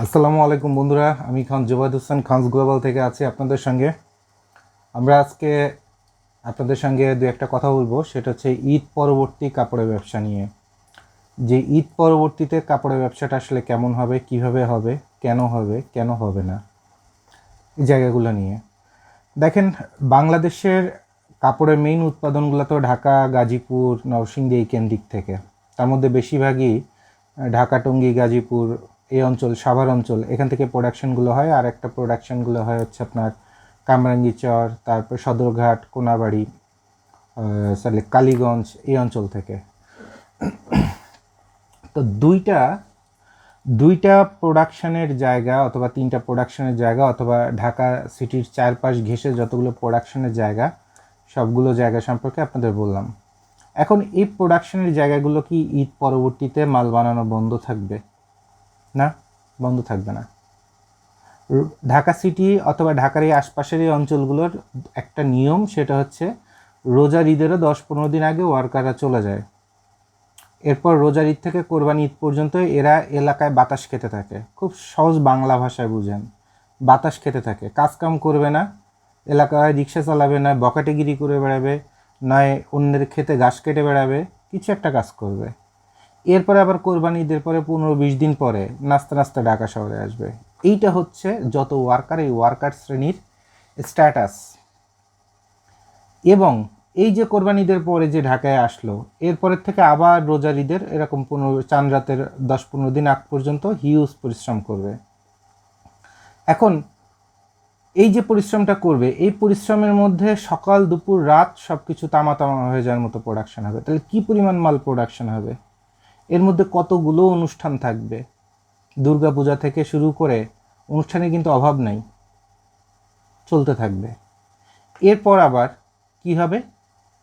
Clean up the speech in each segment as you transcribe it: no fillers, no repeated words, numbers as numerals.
আসসালামু আলাইকুম বন্ধুরা, আমি খান জুবাইদ হোসেন খানস গ্লোবাল থেকে আছি আপনাদের সঙ্গে। আমরা আজকে আপনাদের সঙ্গে দু একটা কথা বলবো, সেটা হচ্ছে ঈদ পরবর্তী কাপড়ের ব্যবসা নিয়ে। যে ঈদ পরবর্তীতে কাপড়ের ব্যবসাটা আসলে কেমন হবে, কিভাবে হবে, কেন হবে না, এই জায়গাগুলো নিয়ে। দেখেন, বাংলাদেশের কাপড়ের মেইন উৎপাদনগুলো তো ঢাকা, গাজীপুর, নরসিংদী এই কেন্দ্রিক থেকে। তার মধ্যে বেশিরভাগই ঢাকা, টঙ্গী, গাজীপুর এই অঞ্চল, সাভার অঞ্চল, এখান থেকে প্রোডাকশনগুলো হয়। আর একটা প্রোডাকশনগুলো হয় হচ্ছে আপনার কামরাঙ্গীচর, তারপর সদরঘাট, কোনাবাড়ি, কালীগঞ্জ এই অঞ্চল থেকে। তো দুইটা দুইটা প্রোডাকশনের জায়গা অথবা তিনটা প্রোডাকশনের জায়গা অথবা ঢাকা সিটির চারপাশ ঘেঁষে যতগুলো প্রোডাকশনের জায়গা, সবগুলো জায়গা সম্পর্কে আপনাদের বললাম। এখন এই প্রোডাকশনের জায়গাগুলো কি ঈদ পরবর্তীতে মাল বানানো বন্ধ থাকবে? না, বন্ধ থাকবে না। ঢাকা সিটি অথবা ঢাকার এই আশপাশের এই অঞ্চলগুলোর একটা নিয়ম, সেটা হচ্ছে রোজার ঈদেরও 10-15 দিন আগে ওয়ার্কাররা চলে যায়। এরপর রোজার ঈদ থেকে কোরবানি ঈদ পর্যন্ত এরা এলাকায় বাতাস খেতে থাকে। খুব সহজ বাংলা ভাষায় বুঝেন, বাতাস খেতে থাকে, কাজকাম করবে না, এলাকায় রিক্সা চালাবে না, বকাটেগিরি করে বেড়াবে, নয় অন্যের খেতে ঘাস কেটে বেড়াবে, কিছু একটা কাজ করবে। এরপরে আবার কোরবানি ঈদের পরে 15-20 দিন পরে নাস্তা নাস্তা ঢাকা শহরে আসবে। এইটা হচ্ছে যত ওয়ার্কার, এই ওয়ার্কার শ্রেণীর স্ট্যাটাস। এবং এই যে কোরবানি ঈদের পরে যে ঢাকায় আসলো, এরপরের থেকে আবার রোজার ঈদের এরকম চাঁদ রাতের 10-15 দিন আগ পর্যন্ত হিউজ পরিশ্রম করবে। এখন এই যে পরিশ্রমটা করবে, এই পরিশ্রমের মধ্যে সকাল দুপুর রাত সব কিছু তামা তামা হয়ে যাওয়ার মতো প্রোডাকশন হবে। তাহলে কী পরিমাণ মাল প্রোডাকশন হবে? এর মধ্যে কতগুলো অনুষ্ঠান থাকবে, দুর্গাপূজা থেকে শুরু করে অনুষ্ঠানের কিন্তু অভাব নাই, চলতে থাকবে। এরপর আবার কি হবে?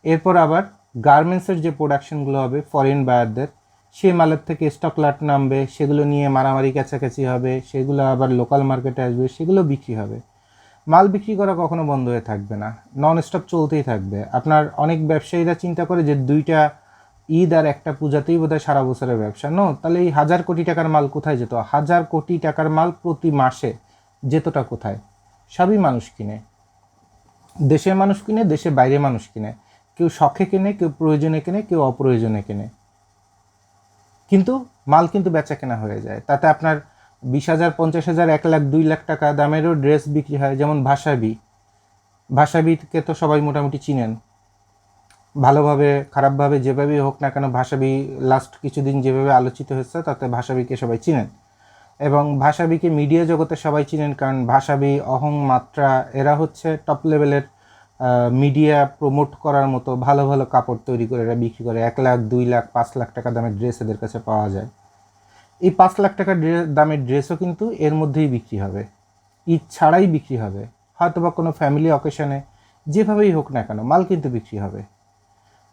এরপর আবার গার্মেন্টসের যে প্রোডাকশনগুলো হবে ফরেন বায়ারদের, সে মালের থেকে স্টক লট নামবে, সেগুলো নিয়ে মারামারি কাছাকাছি হবে, সেগুলো আবার লোকাল মার্কেটে আসবে, সেগুলো বিক্রি হবে। মাল বিক্রি করা কখনো বন্ধ হয়ে থাকবে না, নন স্টপ চলতেই থাকবে। আপনার অনেক ব্যবসায়ীরা চিন্তা করে যে 2টা ঈদ আর একটা পূজাতেই বোধহয় সারা বছরের ব্যবসা। নো, তাহলে এই 1000 কোটি টাকার মাল কোথায় যেত? 1000 কোটি টাকার মাল প্রতি মাসে যেতটা কোথায়? সবই মানুষ কিনে, দেশের মানুষ কিনে, দেশের বাইরে মানুষ কিনে। কেউ শখে কেনে, কেউ প্রয়োজনে কেনে, কেউ অপ্রয়োজনে কেনে, কিন্তু মাল কিন্তু বেচা কেনা হয়ে যায়। তাতে আপনার 20,000, 50,000, 1 লাখ, 2 লাখ টাকা দামেরও ড্রেস বিক্রি হয়। যেমন ভাষাবিকে তো সবাই মোটামুটি চিনেন, ভালোভাবে খারাপভাবে যেভাবেই হোক না কেন, ভাষাবি লাস্ট কিছুদিন যেভাবে আলোচিত হচ্ছে, তাতে ভাষাবিকে সবাই চিনেন। এবং ভাষাবিকে মিডিয়া জগতে সবাই চিনেন, কারণ ভাষাবি, অহং, মাত্রা, এরা হচ্ছে টপ লেভেলের মিডিয়া প্রমোট করার মতো ভালো ভালো কাপড় তৈরি করে এরা বিক্রি করে। 1 লাখ, 2 লাখ, 5 লাখ টাকা দামের ড্রেস এদের কাছে পাওয়া যায়। এই 5 লাখ টাকা দামের ড্রেসও কিন্তু এর মধ্যেই বিক্রি হবে, ঈদ ছাড়াই বিক্রি হবে, হয়তো বা কোনো ফ্যামিলি অকেশনে, যেভাবেই হোক না কেন মাল কিন্তু বিক্রি হবে।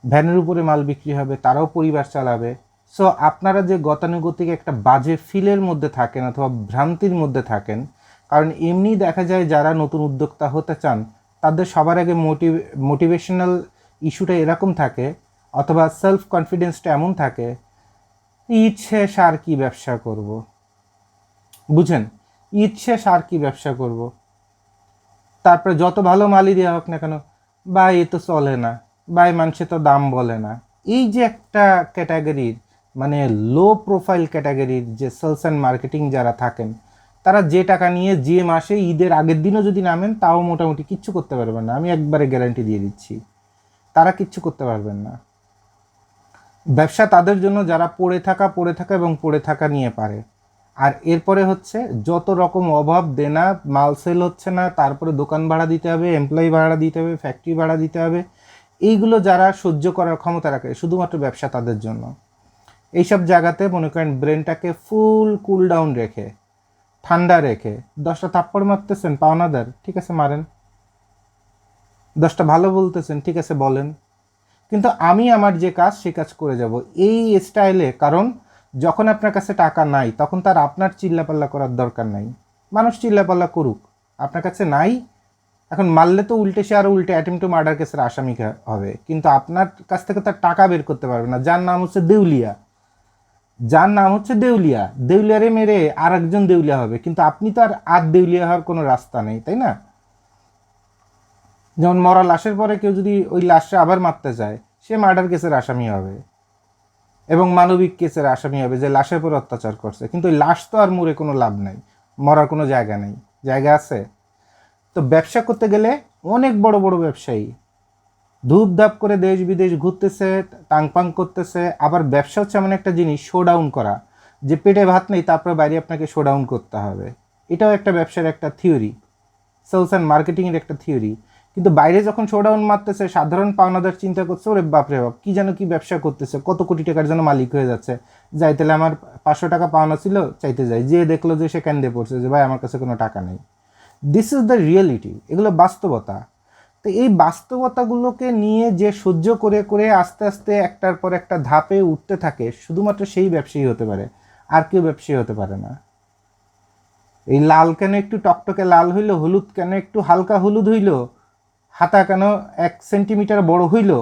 ভ্যানের উপরে মাল বিক্রি হবে, তারাও পরিবার চালাবে। সো আপনারা যে গতানুগতিক একটা বাজে ফিলের মধ্যে থাকেন অথবা ভ্রান্তির মধ্যে থাকেন, কারণ এমনি দেখা যায় যারা নতুন উদ্যোক্তা হতে চান তাদের সবার আগে মোটিভেশনাল ইস্যুটা এরকম থাকে, অথবা সেলফ কনফিডেন্সটা এমন থাকে, ঈদ শেষ আর কি ব্যবসা করব, বুঝেন, ঈদ শেষ আর কি ব্যবসা করব। তারপরে যত ভালো মালই দেওয়া হোক না কেন, বা এ তো চলে না, বা এই মানুষে তো দাম বলে না। এই যে একটা ক্যাটাগরির, মানে লো প্রোফাইল ক্যাটাগরির যে সেলস অ্যান্ড মার্কেটিং যারা থাকেন, তারা যে টাকা নিয়ে যে মাসে ঈদের আগের দিনও যদি নামেন, তাও মোটামুটি কিচ্ছু করতে পারবেন না। আমি একবারে গ্যারান্টি দিয়ে দিচ্ছি, তারা কিচ্ছু করতে পারবেন না। ব্যবসা তাদের জন্য যারা পড়ে থাকা এবং পড়ে থাকা নিয়ে পারে। আর এরপরে হচ্ছে যত রকম অভাব দেনা, মাল সেল হচ্ছে না, তারপরে দোকান ভাড়া দিতে হবে, এমপ্লয়ি ভাড়া দিতে হবে, ফ্যাক্টরি ভাড়া দিতে হবে, এইগুলো যারা সহ্য করার ক্ষমতা রাখে, শুধুমাত্র ব্যবসা তাদের জন্য। এইসব জায়গাতে মনে করেন ব্রেনটাকে ফুল কুল ডাউন রেখে, ঠান্ডা রেখে, 10টা থাপ্পড় মারতেছেন পাওনাদার, ঠিক আছে মারেন, 10টা ভালো বলতেছেন, ঠিক আছে বলেন, কিন্তু আমি আমার যে কাজ সে কাজ করে যাব, এই স্টাইলে। কারণ যখন আপনার কাছে টাকা নাই, তখন তার আপনার চিল্লাপাল্লা করার দরকার নাই। মানুষ চিল্লাপাল্লা করুক, আপনার কাছে নাই। এখন মারলে তো উল্টে সে আরও উল্টে অ্যাটেম্প টু মার্ডার কেসের আসামি হবে, কিন্তু আপনার কাছ থেকে তার টাকা বের করতে পারবে না, যার নাম হচ্ছে দেউলিয়া। যার নাম হচ্ছে দেউলিয়া, দেউলিয়ারে মেরে আর একজন দেউলিয়া হবে, কিন্তু আপনি তো আর দেউলিয়া হওয়ার কোনো রাস্তা নেই, তাই না? যেমন মরা লাশের পরে কেউ যদি ওই লাশে আবার মারতে চায়, সে মার্ডার কেসের আসামি হবে এবং মানবিক কেসের আসামি হবে যে লাশের পর অত্যাচার করছে, কিন্তু ওই লাশ তো আর মরে কোনো লাভ নাই, মরার কোনো জায়গা নেই, জায়গা আছে? তো ব্যবসা করতে গেলে অনেক বড় বড় ব্যবসায়ী ধূপধাপ করে দেশ বিদেশ ঘুরতেছে, টাংপাং করতেছে। আবার ব্যবসা হচ্ছে এমন একটা জিনিস, শোডাউন করা, যে পেটে ভাত নেই তারপরে বাইরে আপনাকে শোডাউন করতে হবে। এটাও একটা ব্যবসার একটা থিওরি, সেলস অ্যান্ড মার্কেটিংয়ের একটা থিওরি। কিন্তু বাইরে যখন শোডাউন মারতেছে, সাধারণ পাওনাদার চিন্তা করছে, ওরে বাপরে বাপ কী যেন কি ব্যবসা করতেছে, কত কোটি টাকার যেন মালিক হয়ে যাচ্ছে। যাই তাহলে আমার 500 টাকা পাওনা ছিল, চাইতে যাই, যে দেখলো যে সে ক্যান্দে পড়ছে যে ভাই আমার কাছে কোনো টাকা নেই। দিস ইজ দ্য রিয়েলিটি, এগুলো বাস্তবতা। তো এই বাস্তবতাগুলোকে নিয়ে যে সহ্য করে করে আস্তে আস্তে একটার পর একটা ধাপে উঠতে থাকে, শুধুমাত্র সেই ব্যবসায়ী হতে পারে, আর কেউ ব্যবসায়ী হতে পারে না। এই লাল কেন একটু টকটকে লাল হইল, হলুদ কেন একটু হালকা হলুদ হইল, হাতা কেন 1 সেন্টিমিটার বড় হইল,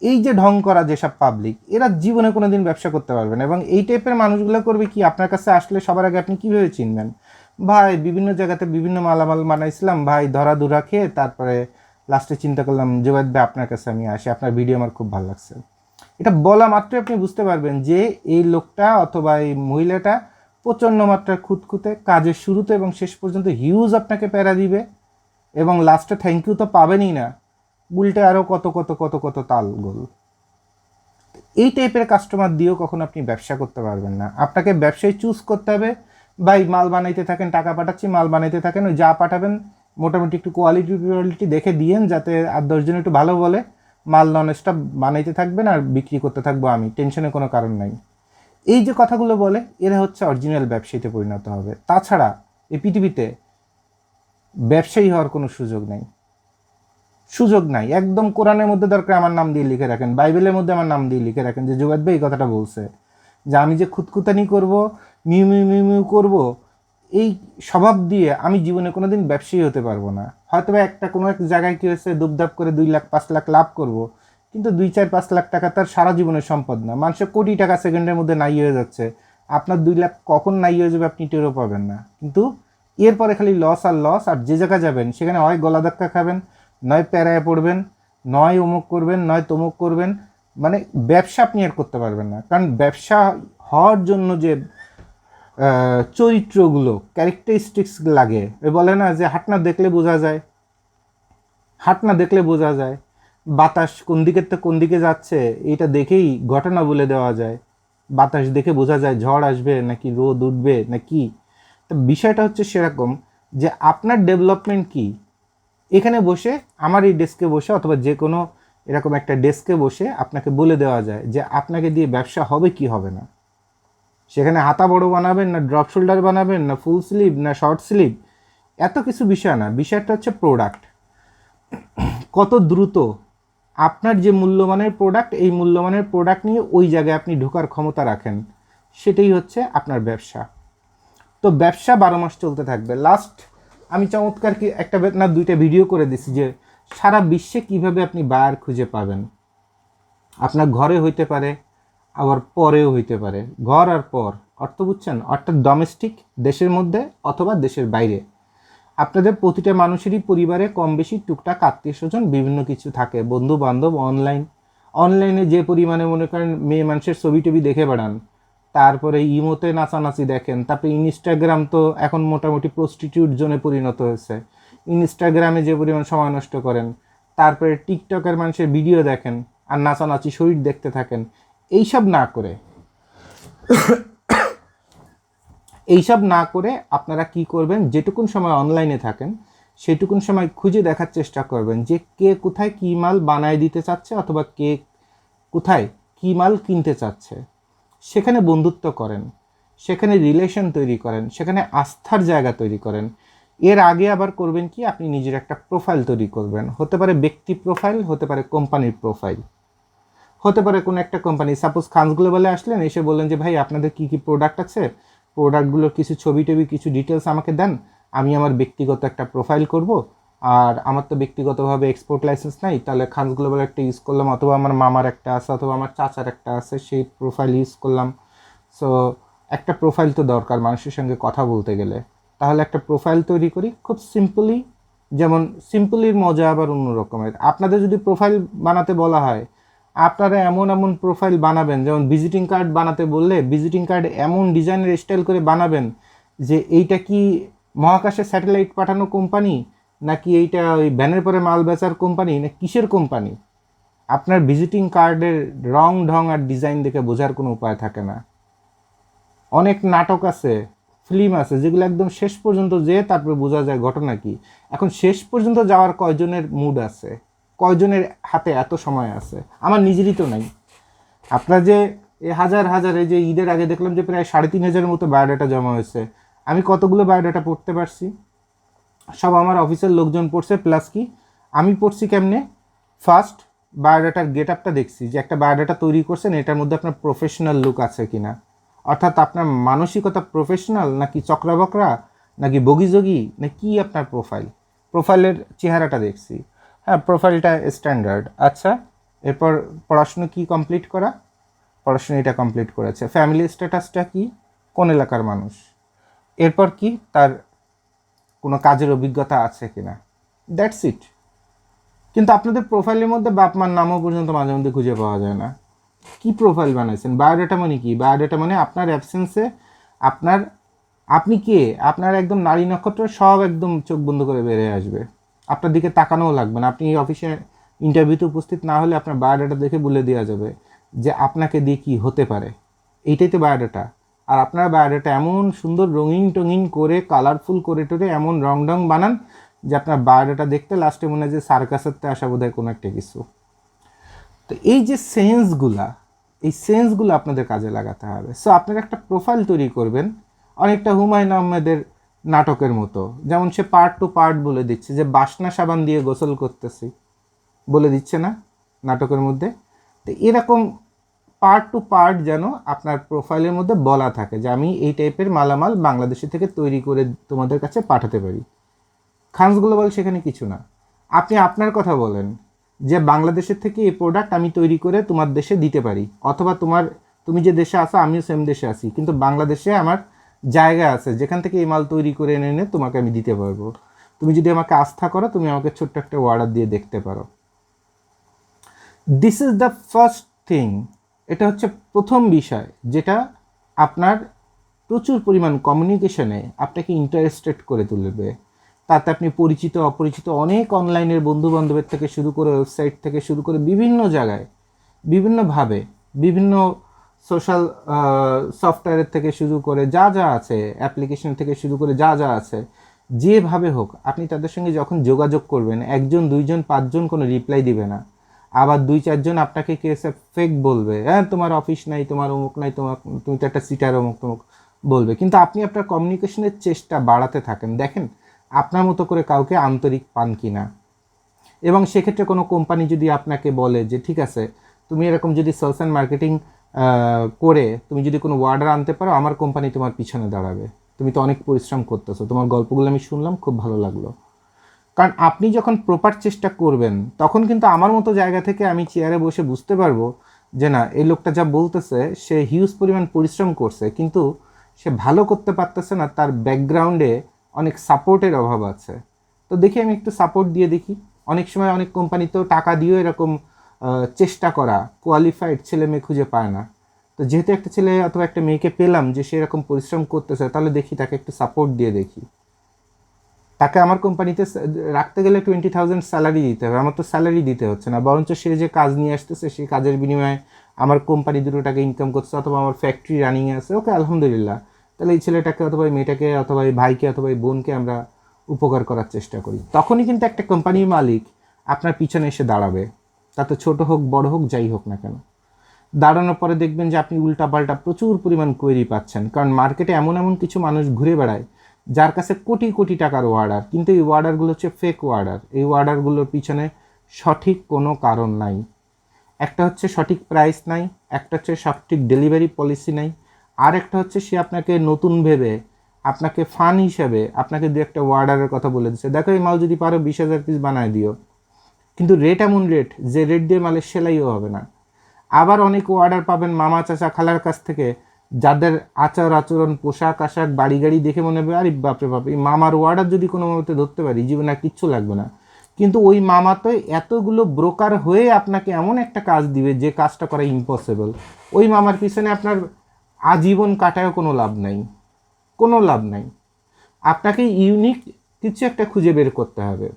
এই যে ঢং করা যেসব পাবলিক, এরা জীবনে কোনো দিন ব্যবসা করতে পারবে না। এবং এই টাইপের মানুষগুলো করবে কি, আপনার কাছে আসলে সবার আগে আপনি কীভাবে চিনবেন? ভাই বিভিন্ন জায়গাতে বিভিন্ন মালামাল বানাইছিলাম ভাই, ধরা ধুরা খেয়ে তারপরে লাস্টে চিন্তা করলাম জুবায়েদ ভাই আপনার কাছে আমি আসি, আপনার ভিডিও আমার খুব ভালো লাগছে। এটা বলা মাত্রই আপনি বুঝতে পারবেন যে এই লোকটা অথবা এই মহিলাটা প্রচণ্ড মাত্রার খুঁতখুঁতে, কাজের শুরুতে এবং শেষ পর্যন্ত হিউজ আপনাকে প্যারা দিবে, এবং লাস্টে থ্যাংক ইউ তো পাবেনই না, উল্টে আরও কত কত কত কত তাল গোল। এই টাইপের কাস্টমার দিয়েও কখনো আপনি ব্যবসা করতে পারবেন না। আপনাকে ব্যবসায় চুজ করতে হবে, ভাই মাল বানাইতে থাকেন, টাকা পাঠাচ্ছি, মাল বানাইতে থাকেন, ওই যা পাঠাবেন মোটামুটি একটু কোয়ালিটি দেখে দিয়েন, যাতে আর 10 জন একটু ভালো বলে, মাল নন স্টপ বানাইতে থাকবেন আর বিক্রি করতে থাকবো আমি, টেনশনের কোনো কারণ নাই। এই যে কথাগুলো বলে, এরা হচ্ছে অরিজিনাল ব্যবসায়ীতে পরিণত হবে। তাছাড়া এই পৃথিবীতে ব্যবসায়ী হওয়ার কোনো সুযোগ নেই, সুযোগ নাই একদম। কোরআনের মধ্যে দরকার আমার নাম দিয়ে লিখে রাখেন, বাইবেলের মধ্যে আমার নাম দিয়ে লিখে রাখেন যে জুবায়েদ ভাই এই কথাটা বলছে, যে আমি যে খুঁতখুতানি করব, মিউ মিউ মিউ মিউ করব, এই স্বভাব দিয়ে আমি জীবনে কোনো দিন ব্যবসায়ী হতে পারবো না। হয়তো বা একটা কোনো এক জায়গায় কী হয়েছে, দুপদাপ করে 2 লাখ 5 লাখ লাভ করব, কিন্তু 2 4 5 লাখ টাকা তার সারা জীবনের সম্পদ না। মানুষের কোটি টাকা সেকেন্ডের মধ্যে নাই হয়ে যাচ্ছে, আপনার 2 লাখ কখন নাই হয়ে যাবে আপনি টেরও পাবেন না। কিন্তু এরপরে খালি লস আর লস, আর যে জায়গায় যাবেন সেখানে হয় গলা ধাক্কা খাবেন, নয় প্যারায় পড়বেন, নয় অমুক করবেন, নয় তমুক করবেন। মানে ব্যবসা আপনি আর করতে পারবেন না, কারণ ব্যবসা হওয়ার জন্য যে চরিত্রগুলো, ক্যারেক্টারিস্টিক্স লাগে, বলে না যে হাট না দেখলে বোঝা যায়, হাট না দেখলে বোঝা যায়, বাতাস কোন দিকের থেকে কোন দিকে যাচ্ছে এটা দেখেই ঘটনা বলে দেওয়া যায়, বাতাস দেখে বোঝা যায় ঝড় আসবে নাকি রোদ উঠবে নাকি। তো বিষয়টা হচ্ছে সেরকম যে আপনার ডেভেলপমেন্ট কি, এখানে বসে আমার এই ডেস্কে বসে অথবা যে কোনো এরকম একটা ডেস্কে বসে আপনাকে বলে দেওয়া যায় যে আপনাকে দিয়ে ব্যবসা হবে কি হবে না। সেখানে হাতা বড় বানাবেন না ড্রপ শোল্ডার বানাবেন না ফুল স্লিভ না শর্ট স্লিভ, এত কিছু বিষয় না। বিষয়টা হচ্ছে প্রোডাক্ট, কত দ্রুত আপনার যে মূল্যমানের প্রোডাক্ট, এই মূল্যমানের প্রোডাক্ট নিয়ে ওই জায়গায় আপনি ঢোকার ক্ষমতা রাখেন, সেটাই হচ্ছে আপনার ব্যবসা। তো ব্যবসা 12 মাস চলতে থাকবে। লাস্ট আমি চমৎকার কি একটা না 2টা ভিডিও করে দিছি যে সারা বিশ্বে কিভাবে আপনি বায়ার খুঁজে পাবেন। আপনার ঘরে হইতে পারে, আবার পরেও হইতে পারে, ঘর আর পর অর্থ বুঝছেন, অর্থাৎ ডোমেস্টিক দেশের মধ্যে অথবা দেশের বাইরে। আপনাদের প্রতিটা মানুষেরই পরিবারে কম বেশি টুকটাক আত্মীয় স্বজন বিভিন্ন কিছু থাকে, বন্ধু বান্ধব, অনলাইনে যে পরিমাণে মনে করেন মেয়ে মানুষের ছবি টবি দেখে বেড়ান, তারপরে ইমোতে নাচানাচি দেখেন, তারপরে ইনস্টাগ্রাম তো এখন মোটামুটি প্রস্টিটিউট জোনে পরিণত হয়েছে, ইনস্টাগ্রামে যে পরিমাণ সময় নষ্ট করেন, তারপরে টিকটকের মানুষের ভিডিও দেখেন আর নাচানাচি শরীর দেখতে থাকেন। এইসব না করে আপনারা কি করবেন, যেটুকুন সময় অনলাইনে থাকেন সেটুকুন সময় খুঁজে দেখার চেষ্টা করবেন যে কে কোথায় কী মাল বানায় দিতে চাচ্ছে অথবা কে কোথায় কী মাল কিনতে চাচ্ছে। সেখানে বন্ধুত্ব করেন, সেখানে রিলেশন তৈরি করেন, সেখানে আস্থার জায়গা তৈরি করেন। এর আগে আবার করবেন কি, আপনি নিজের একটা প্রোফাইল তৈরি করবেন, হতে পারে ব্যক্তি প্রোফাইল, হতে পারে কোম্পানির প্রোফাইল, হতে পারে কোনো একটা কোম্পানি। সাপোজ খানস গ্লোবালে আসলেন, এসে বললেন যে ভাই আপনাদের কী কী প্রোডাক্ট আছে, প্রোডাক্টগুলোর কিছু ছবি টবি কিছু ডিটেলস আমাকে দেন, আমি আমার ব্যক্তিগত একটা প্রোফাইল করব। আর আমার তো ব্যক্তিগতভাবে এক্সপোর্ট লাইসেন্স নাই, তাহলে খানস গ্লোবাল একটা ইউজ করলাম, অথবা আমার মামার একটা আছে অথবা আমার চাচার একটা আছে, সেই প্রোফাইল ইউজ করলাম। সো একটা প্রোফাইল তো দরকার মানুষের সঙ্গে কথা বলতে গেলে। তাহলে একটা প্রোফাইল তৈরি করি খুব সিম্পলি, যেমন সিম্পলির মজা আবার অন্য রকমের। আপনাদের যদি প্রোফাইল বানাতে বলা হয়, আপনারা এমন এমন প্রোফাইল বানাবেন, যেমন ভিজিটিং কার্ড বানাতে বললে ভিজিটিং কার্ড এমন ডিজাইনের স্টাইল করে বানাবেন যে এইটা কি মহাকাশে স্যাটেলাইট পাঠানো কোম্পানি, নাকি এইটা ওই ভ্যানের পরে মাল বেচার কোম্পানি, না কিসের কোম্পানি। আপনার ভিজিটিং কার্ডের রং ঢং আর ডিজাইন দেখে বোঝার কোনো উপায় থাকে না। অনেক নাটক আছে, ফিল্ম আছে, যেগুলো একদম শেষ পর্যন্ত যেয়ে তারপরে বোঝা যায় ঘটনা কি। এখন শেষ পর্যন্ত যাওয়ার কয়জনের মুড আছে, কয়জনের হাতে এত সময় আছে? আমার নিজেরই তো নাই। আপনার যে এই হাজার হাজার, এই যে ঈদের আগে দেখলাম যে প্রায় 3,500-এর মতো বায়োডাটা জমা হয়েছে, আমি কতগুলো বায়োডাটা পড়তে পারছি? সব আমার অফিসের লোকজন পড়ছে, প্লাস কি আমি পড়ছি কেমনে। ফার্স্ট বায়োডাটার গেট আপটা দেখছি, যে একটা বায়োডাটা তৈরি করছেন এটার মধ্যে আপনার প্রফেশনাল লুক আছে কিনা, অর্থাৎ আপনার মানসিকতা প্রফেশনাল নাকি চক্রাবকরা নাকি বগিযোগী, না কি আপনার প্রোফাইল। প্রোফাইলের চেহারাটা দেখছি, হ্যাঁ প্রোফাইলটা স্ট্যান্ডার্ড। আচ্ছা, এরপর পড়াশুনো কি কমপ্লিট করা? পড়াশুনো এটা কমপ্লিট করেছে। ফ্যামিলি স্ট্যাটাসটা কি, কোন এলাকার মানুষ। এরপর কি, তার কোনো কাজের অভিজ্ঞতা আছে কিনা, দ্যাটস ইট। কিন্তু আপনাদের প্রোফাইলের মধ্যে বাপ মার নামও পর্যন্ত মাঝে মধ্যে খুঁজে পাওয়া যায় না। কি প্রোফাইল বানাইছেন? বায়োডাটা মানে কি? বায়োডাটা মানে আপনার অ্যাবসেন্সে আপনার, আপনি কে, আপনার একদম নারী নক্ষত্র সব একদম চোখ বন্ধ করে বেরিয়ে আসবে, আপনার দিকে তাকানোও লাগবে না। আপনি অফিসে ইন্টারভিউতে উপস্থিত না হলে আপনার বায়োডাটা দেখে বলে দেওয়া যাবে যে আপনাকে দিয়ে কী হতে পারে। এইটাই তো বায়োডাটা। আর আপনার বায়োডাটা এমন সুন্দর রঙিন টঙিন করে কালারফুল করে টোরে এমন রং ঢং বানান যে আপনার বায়োডাটা দেখতে লাস্টে মনে হয় যে সার্কাসেরতে আসা বোধ হয় কোনো একটা কিছু। তো এই যে সেন্সগুলা, এই সেন্সগুলো আপনাদের কাজে লাগাতে হবে। সো আপনারা একটা প্রোফাইল তৈরি করবেন অনেকটা হুমায়ুন আহমেদের নাটকের মতো, যেমন সে পার্ট টু পার্ট বলে দিচ্ছে যে বাসনা সাবান দিয়ে গোসল করতেছি, বলে দিচ্ছে না নাটকের মধ্যে। তো এরকম পার্ট টু পার্ট যেন আপনার প্রোফাইলের মধ্যে বলা থাকে যে আমি এই টাইপের মালামাল বাংলাদেশি থেকে তৈরি করে তোমাদের কাছে পাঠাতে পারি। খানস গ্লোবাল সেখানে কিছু না। আপনি আপনার কথা বলেন যে বাংলাদেশের থেকে এই প্রোডাক্ট আমি তৈরি করে তোমার দেশে দিতে পারি, অথবা তুমি যে দেশে আসো আমিও সেম দেশে আছি, কিন্তু বাংলাদেশে আমার জায়গা আছে যেখান থেকে এই মাল তৈরি করে এনে এনে তোমাকে আমি দিতে পারবো। তুমি যদি আমাকে আস্থা করো, তুমি আমাকে ছোট্ট একটা অর্ডার দিয়ে দেখতে পারো। This is the first thing. এটা হচ্ছে প্রথম বিষয় যেটা আপনার প্রচুর পরিমাণ কমিউনিকেশনে আপনাকে ইন্টারেস্টেড করে তুলবে। তাতে আপনি পরিচিত অপরিচিত অনেক অনলাইনের বন্ধু বান্ধবের থেকে শুরু করে, ওয়েবসাইট থেকে শুরু করে বিভিন্ন জায়গায় বিভিন্নভাবে, বিভিন্ন সোশ্যাল সফটওয়্যারের থেকে শুরু করে যা যা আছে, অ্যাপ্লিকেশন থেকে শুরু করে যা যা আছে, যেভাবে হোক আপনি তাদের সঙ্গে যখন যোগাযোগ করবেন, 1 জন 2 জন 5 জন কোনো রিপ্লাই দিবে না, আবার 2-4 জন আপনাকে কেসে ফেক বলবে, হ্যাঁ তোমার অফিস নাই, তোমার অমুক নাই, তুমি তো একটা সিটার অমুক তমুক বলবে। কিন্তু আপনি আপনার কমিউনিকেশনের চেষ্টা বাড়াতে থাকেন, দেখেন আপনার মতো করে কাউকে আন্তরিক পান কিনা। এবং সেক্ষেত্রে কোনো কোম্পানি যদি আপনাকে বলে যে ঠিক আছে তুমি এরকম যদি সেলস অ্যান্ড মার্কেটিং করে তুমি যদি কোনো অর্ডার আনতে পারো, আমার কোম্পানি তোমার পিছনে দাঁড়াবে, তুমি তো অনেক পরিশ্রম করতেছো, তোমার গল্পগুলো আমি শুনলাম, খুব ভালো লাগলো। কারণ আপনি যখন প্রপার চেষ্টা করবেন তখন কিন্তু আমার মতো জায়গা থেকে আমি চেয়ারে বসে বুঝতে পারবো যে না এই লোকটা যা বলতেছে সে হিউজ পরিমাণ পরিশ্রম করছে, কিন্তু সে ভালো করতে পারতেছে না, তার ব্যাকগ্রাউন্ডে অনেক সাপোর্টের অভাব আছে। তো দেখি আমি একটু সাপোর্ট দিয়ে দেখি। অনেক সময় অনেক কোম্পানি তো টাকা দিয়েও এরকম চেষ্টা করা কোয়ালিফাইড ছেলে মেয়ে খুঁজে পায় না। তো যেহেতু একটা ছেলে অথবা একটা মেয়েকে পেলাম যে সে এরকম পরিশ্রম করতেছে, তাহলে দেখি তাকে একটু সাপোর্ট দিয়ে দেখি। তাকে আমার কোম্পানিতে রাখতে গেলে 20,000 স্যালারি দিতে হবে, আমার তো স্যালারি দিতে হচ্ছে না, বরঞ্চ সে যে কাজ নিয়ে আসতেছে সেই কাজের বিনিময়ে আমার কোম্পানি 2 টাকা ইনকাম করছে, অথবা আমার ফ্যাক্টরি রানিংয়ে আছে, ওকে আলহামদুলিল্লাহ। তাহলে এই ছেলেটাকে অথবা এই মেয়েটাকে অথবা এই ভাইকে অথবা এই বোনকে আমরা উপকার করার চেষ্টা করি, তখনই কিন্তু একটা কোম্পানির মালিক আপনার পিছনে এসে দাঁড়াবে, তাতে ছোট হোক বড় হোক যাই হোক না কেন। দাঁড়ানোর পরে দেখবেন যে আপনি উল্টাপাল্টা প্রচুর পরিমাণ কোয়েরি পাচ্ছেন, কারণ মার্কেটে এমন এমন কিছু মানুষ ঘুরে বেড়ায় যার কাছে কোটি কোটি টাকার অর্ডার, কিন্তু এই অর্ডারগুলো হচ্ছে ফেক অর্ডার। এই অর্ডারগুলোর পিছনে সঠিক কোনো কারণ নাই। একটা হচ্ছে সঠিক প্রাইস নাই, একটা হচ্ছে সঠিক ডেলিভারি পলিসি নাই, আর একটা হচ্ছে সে আপনাকে নতুন ভেবে আপনাকে ফান হিসাবে আপনাকে দু একটা অর্ডারের কথা বলে দিচ্ছে, দেখো এই মাল যদি পারো 20,000 পিস বানায় দিও, কিন্তু রেট এমন রেট যে রেট দিয়ে মালের সেলাইও হবে না। আবার অনেক অর্ডার পাবেন মামা চাচা খালার কাছ থেকে যাদের আচার আচরণ, পোশাক আশাক, বাড়ি গাড়ি দেখে মনে হবে আরে বাপরে বাপ, এই মামার অর্ডার যদি কোনো মতে ধরতে পারি জীবনে আর কিচ্ছু লাগবে না। কিন্তু ওই মামা তো এতগুলো ব্রোকার হয়ে আপনাকে এমন একটা কাজ দিবে যে কাজটা করা ইম্পসিবল। ওই মামার পিছনে আপনার আজীবন কাটায়ও কোনো লাভ নাই, কোনো লাভ নাই। আপনাকে ইউনিক কিছু একটা খুঁজে বের করতে হবে।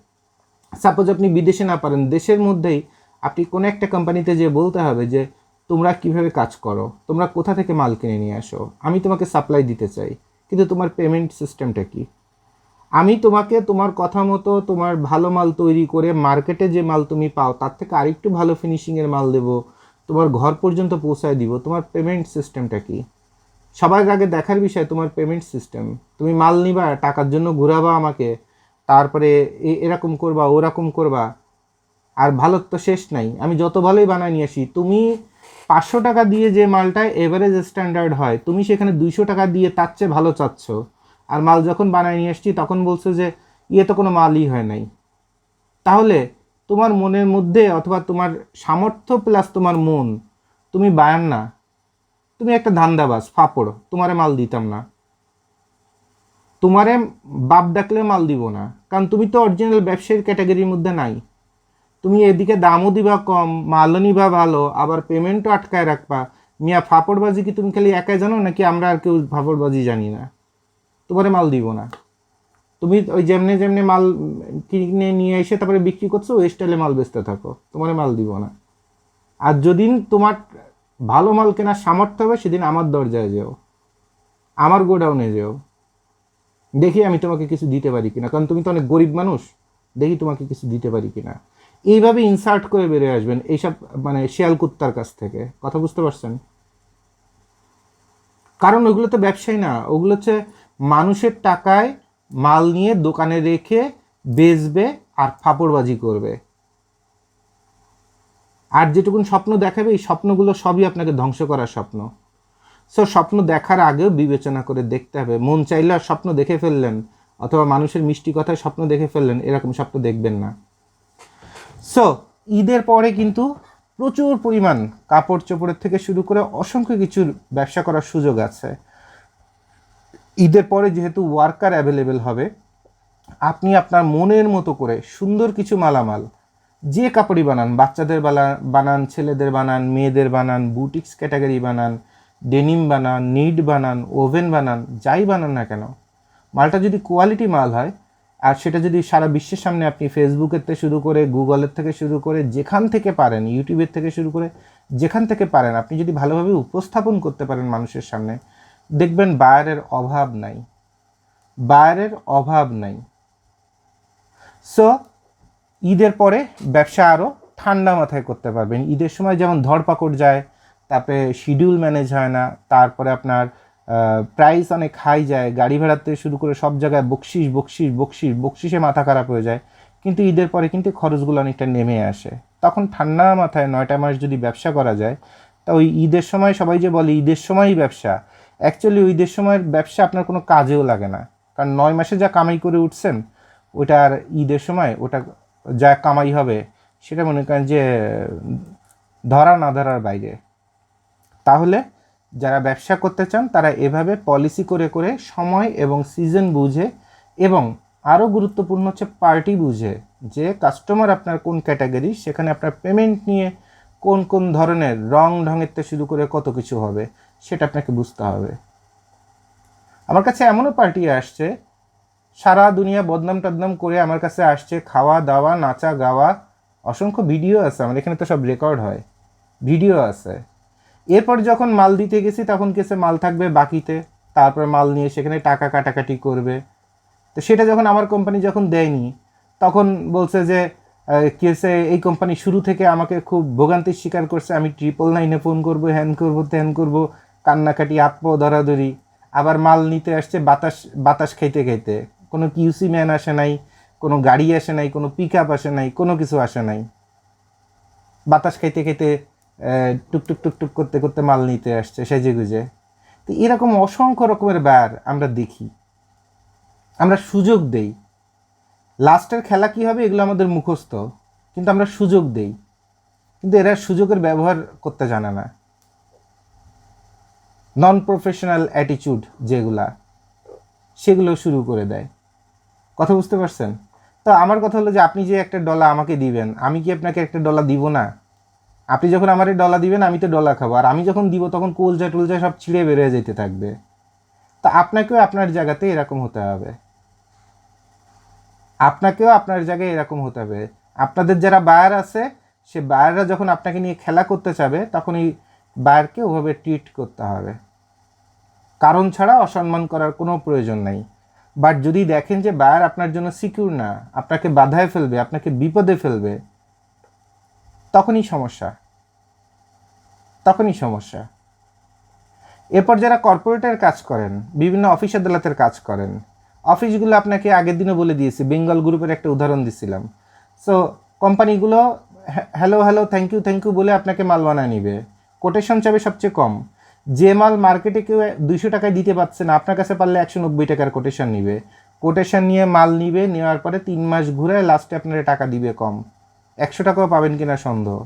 সাপোজ আপনি বিদেশে না পারেন, দেশের মধ্যেই আপনি কোনো একটা কোম্পানিতে যেয়ে বলতে হবে যে তোমরা কিভাবে কাজ করো, তোমরা কোথা থেকে মাল কিনে নিয়ে আসো, আমি তোমাকে সাপ্লাই দিতে চাই, কিন্তু তোমার পেমেন্ট সিস্টেমটা কি? আমি তোমাকে তোমার কথা মতো তোমার ভালো মাল তৈরি করে মার্কেটে যে মাল তুমি পাও তার থেকে আরেকটু ভালো ফিনিশিংয়ের মাল দেবো, তোমার ঘর পর্যন্ত পৌঁছায় দিব। তোমার পেমেন্ট সিস্টেমটা কি? সবার আগে দেখার বিষয় তোমার পেমেন্ট সিস্টেম। তুমি মাল নিবা, টাকার জন্য ঘুরাবা আমাকে, তারপরে এরকম করবা ওরকম করবা, আর ভালো তো শেষ নাই। আমি যত ভালোই বানায় নিয়ে আসি, তুমি 500 টাকা দিয়ে যে মালটা এভারেজ স্ট্যান্ডার্ড হয় তুমি সেখানে 200 টাকা দিয়ে তার চেয়ে ভালো চাচ্ছ, আর মাল যখন বানায় নিয়ে আসছি তখন বলছো যে ইয়ে তো কোনো মালই হয় নাই। তাহলে তোমার মনের মধ্যে অথবা তোমার সামর্থ্য প্লাস তোমার মন, তুমি বায়ান না, তুমি একটা ধান্দাবাজ ফাপড়, তোমারে মাল দিতাম না, তোমারে বাপ ডাকলে মাল দিব না, কারণ তুমি তো অরিজিনাল ব্যবসায়ীর ক্যাটাগরির মধ্যে নাই। তুমি এদিকে দামও দিবা কম, মালও নিবা ভালো, আবার পেমেন্টও আটকায় রাখবা। মিয়া ফাপড়বাজি কি তুমি খালি একাই জানো নাকি আমরা আর কেউ ফাপড়বাজি জানি না? তোমারে মাল দিব না। তুমি ওই যেমনি যেমনি মাল কিনে নিয়ে এসে তারপরে বিক্রি করছো ওই স্টাইলে মাল বেচতে থাকো, তোমারে মাল দিব না। আর যেদিন তোমার ভালো মাল কেনার সামর্থ্য হবে সেদিন আমার দরজায় যেও, আমার গোডাউনে যেও, দেখি আমি তোমাকে কিছু দিতে পারি কিনা, কারণ তুমি তো অনেক গরিব মানুষ, দেখি তোমাকে কিছু দিতে পারি কিনা। এইভাবে ইনসার্ট করে বেরিয়ে আসবেন এইসব মানে শিয়াল কুত্তার কাছ থেকে। কথা বুঝতে পারছেন? কারণ ওগুলো তো ব্যবসায়ী না, ওগুলো হচ্ছে মানুষের টাকায় মাল নিয়ে দোকানে রেখে বেচবে আর ফাপড়বাজি করবে। আর যেটুকুন স্বপ্ন দেখাবে এই স্বপ্নগুলো সবই আপনাকে ধ্বংস করার স্বপ্ন। সো স্বপ্ন দেখার আগেও বিবেচনা করে দেখতে হবে। মন চাইলে আর স্বপ্ন দেখে ফেললেন অথবা মানুষের মিষ্টি কথায় স্বপ্ন দেখে ফেললেন, এরকম স্বপ্ন দেখবেন না। সো ঈদের পরে কিন্তু প্রচুর পরিমাণ কাপড় চোপড়ের থেকে শুরু করে অসংখ্য কিছুর ব্যবসা করার সুযোগ আছে। ঈদের পরে যেহেতু ওয়ার্কার অ্যাভেলেবেল হবে, আপনি আপনার মনের মতো করে সুন্দর কিছু মালামাল, যে কাপড়ই বানান, বাচ্চাদের বানান, ছেলেদের বানান, মেয়েদের বানান, বুটিক্স ক্যাটাগরি বানান, ডেনিম বানান, নিড বানান, ওভেন বানান, যাই বানান না কেন, মালটা যদি কোয়ালিটি মাল হয় আর সেটা যদি সারা বিশ্বের সামনে আপনি ফেসবুকের থেকে শুরু করে গুগলের থেকে শুরু করে যেখান থেকে পারেন, ইউটিউবের থেকে শুরু করে যেখান থেকে পারেন, আপনি যদি ভালোভাবে উপস্থাপন করতে পারেন মানুষের সামনে, দেখবেন বায়ারের অভাব নাই, বায়ারের অভাব নাই। সো ঈদের পরে ব্যবসা আরও ঠান্ডা মাথায় করতে পারবেন। ঈদের সময় যেমন ধরপাকড় যায়, তারপরে শিডিউল ম্যানেজ হয় না, তারপরে আপনার প্রাইস অনেক হাই যায়, গাড়ি ভাড়া থেকে শুরু করে সব জায়গায় বকশিস বকশিস বকশিস বকশিসে মাথা খারাপ হয়ে যায়। কিন্তু ঈদের পরে কিন্তু খরচগুলো অনেকটা নেমে আসে। তখন ঠান্ডা মাথায় 9টা মাস যদি ব্যবসা করা যায়, তা ওই ঈদের সময় সবাই যে বলে ঈদের সময়ই ব্যবসা, অ্যাকচুয়ালি ওই ঈদের সময়ের ব্যবসা আপনার কোনো কাজেও লাগে না। কারণ 9 মাসে যা কামাই করে উঠছেন ওটা আর ঈদের সময় ওটা যা কামাই হবে সেটা মনে করেন যে ধরা না ধরার বাইরে। তাহলে যারা ব্যবসা করতে চান তারা এভাবে পলিসি করে করে সময় এবং সিজন বুঝে, এবং আরও গুরুত্বপূর্ণ হচ্ছে পার্টি বুঝে, যে কাস্টমার আপনার কোন ক্যাটাগরি, সেখানে আপনার পেমেন্ট নিয়ে কোন কোন ধরনের রং ঢঙের থেকে শুরু করে কত কিছু হবে সেটা আপনাকে বুঝতে হবে। আমার কাছে এমনও পার্টি আসছে সারা দুনিয়া বদনাম টদনাম করে আমার কাছে আসছে, খাওয়া দাওয়া নাচা গাওয়া, অসংখ্য ভিডিও আছে আমার এখানে, তো সব রেকর্ড হয়, ভিডিও আছে। এরপর যখন মাল দিতে গেছি তখন কেসে মাল থাকবে বাকিতে, তারপর মাল নিয়ে সেখানে টাকা কাটাকাটি করবে। তো সেটা যখন আমার কোম্পানি যখন দেয়নি তখন বলছে যে কেসে এই কোম্পানি শুরু থেকে আমাকে খুব ভোগান্তির শিকার করছে, আমি 999-এ ফোন করবো, হ্যান করবো ত্যান করবো, কান্নাকাটি হাত পা ধরাধরি। আবার মাল নিতে আসছে বাতাস বাতাস খাইতে খাইতে, কোনো কিউসি ম্যান আসে নাই, কোনো গাড়ি আসে নাই, কোনো পিক আপ আসে নাই, কোনো কিছু আসে নাই, বাতাস খাইতে খাইতে টুকটুক টুকটুক করতে করতে মাল নিতে আসছে সেজে গুজে। তো এরকম অসংখ্য রকমের ব্যার আমরা দেখি, আমরা সুযোগ দেই। লাস্টের খেলা কি হবে এগুলো আমাদের মুখস্থ, কিন্তু আমরা সুযোগ দেই, কিন্তু এরা সুযোগের ব্যবহার করতে জানে না। নন প্রফেশনাল অ্যাটিটিউড যেগুলা, সেগুলো শুরু করে দেয়। কথা বুঝতে পারছেন? তো আমার কথা হলো যে আপনি যে একটা ডলা আমাকে দিবেন, আমি কি আপনাকে একটা ডলা দিব না? আপনি যখন আমার এই ডলা দিবেন আমি তো ডলা খাবো, আর আমি যখন দিব তখন কলজা টলজা সব ছিঁড়ে বেরিয়ে যেতে থাকবে। তো আপনাকেও আপনার জায়গাতে এরকম হতে হবে, আপনাকেও আপনার জায়গায় এরকম হতে হবে। আপনাদের যারা বায়ার আছে, সে বায়াররা যখন আপনাকে নিয়ে খেলা করতে চাবে তখন এই বায়ারকে ওভাবে ট্রিট করতে হবে, কারণ ছাড়া অসম্মান করার কোনো প্রয়োজন নাই। বাট যদি দেখেন যে বায়ার আপনার জন্য সিকিউর না, আপনাকে বাধায় ফেলবে, আপনাকে বিপদে ফেলবে, তখনই সমস্যা, তখনই সমস্যা। এরপর যারা কর্পোরেটের কাজ করেন, বিভিন্ন অফিস আদালতের কাজ করেন, অফিসগুলো আপনাকে আগের দিনও বলে দিয়েছি, বেঙ্গল গ্রুপের একটা উদাহরণ দিছিলাম। সো কোম্পানিগুলো হ্যালো হ্যালো থ্যাংক ইউ বলে আপনাকে মাল বানায় নিবে, কোটেশন চাবে সবচেয়ে কম। যে মাল মার্কেটে কেউ 200 টাকায় দিতে পারছে না, আপনার কাছে পারলে 190 টাকার কোটেশন নিবে। কোটেশন নিয়ে মাল নিবে, নেওয়ার পরে 3 মাস ঘুরে লাস্টে আপনার টাকা দিবে কম, 100 টাকাও পাবেন কিনা সন্দেহ।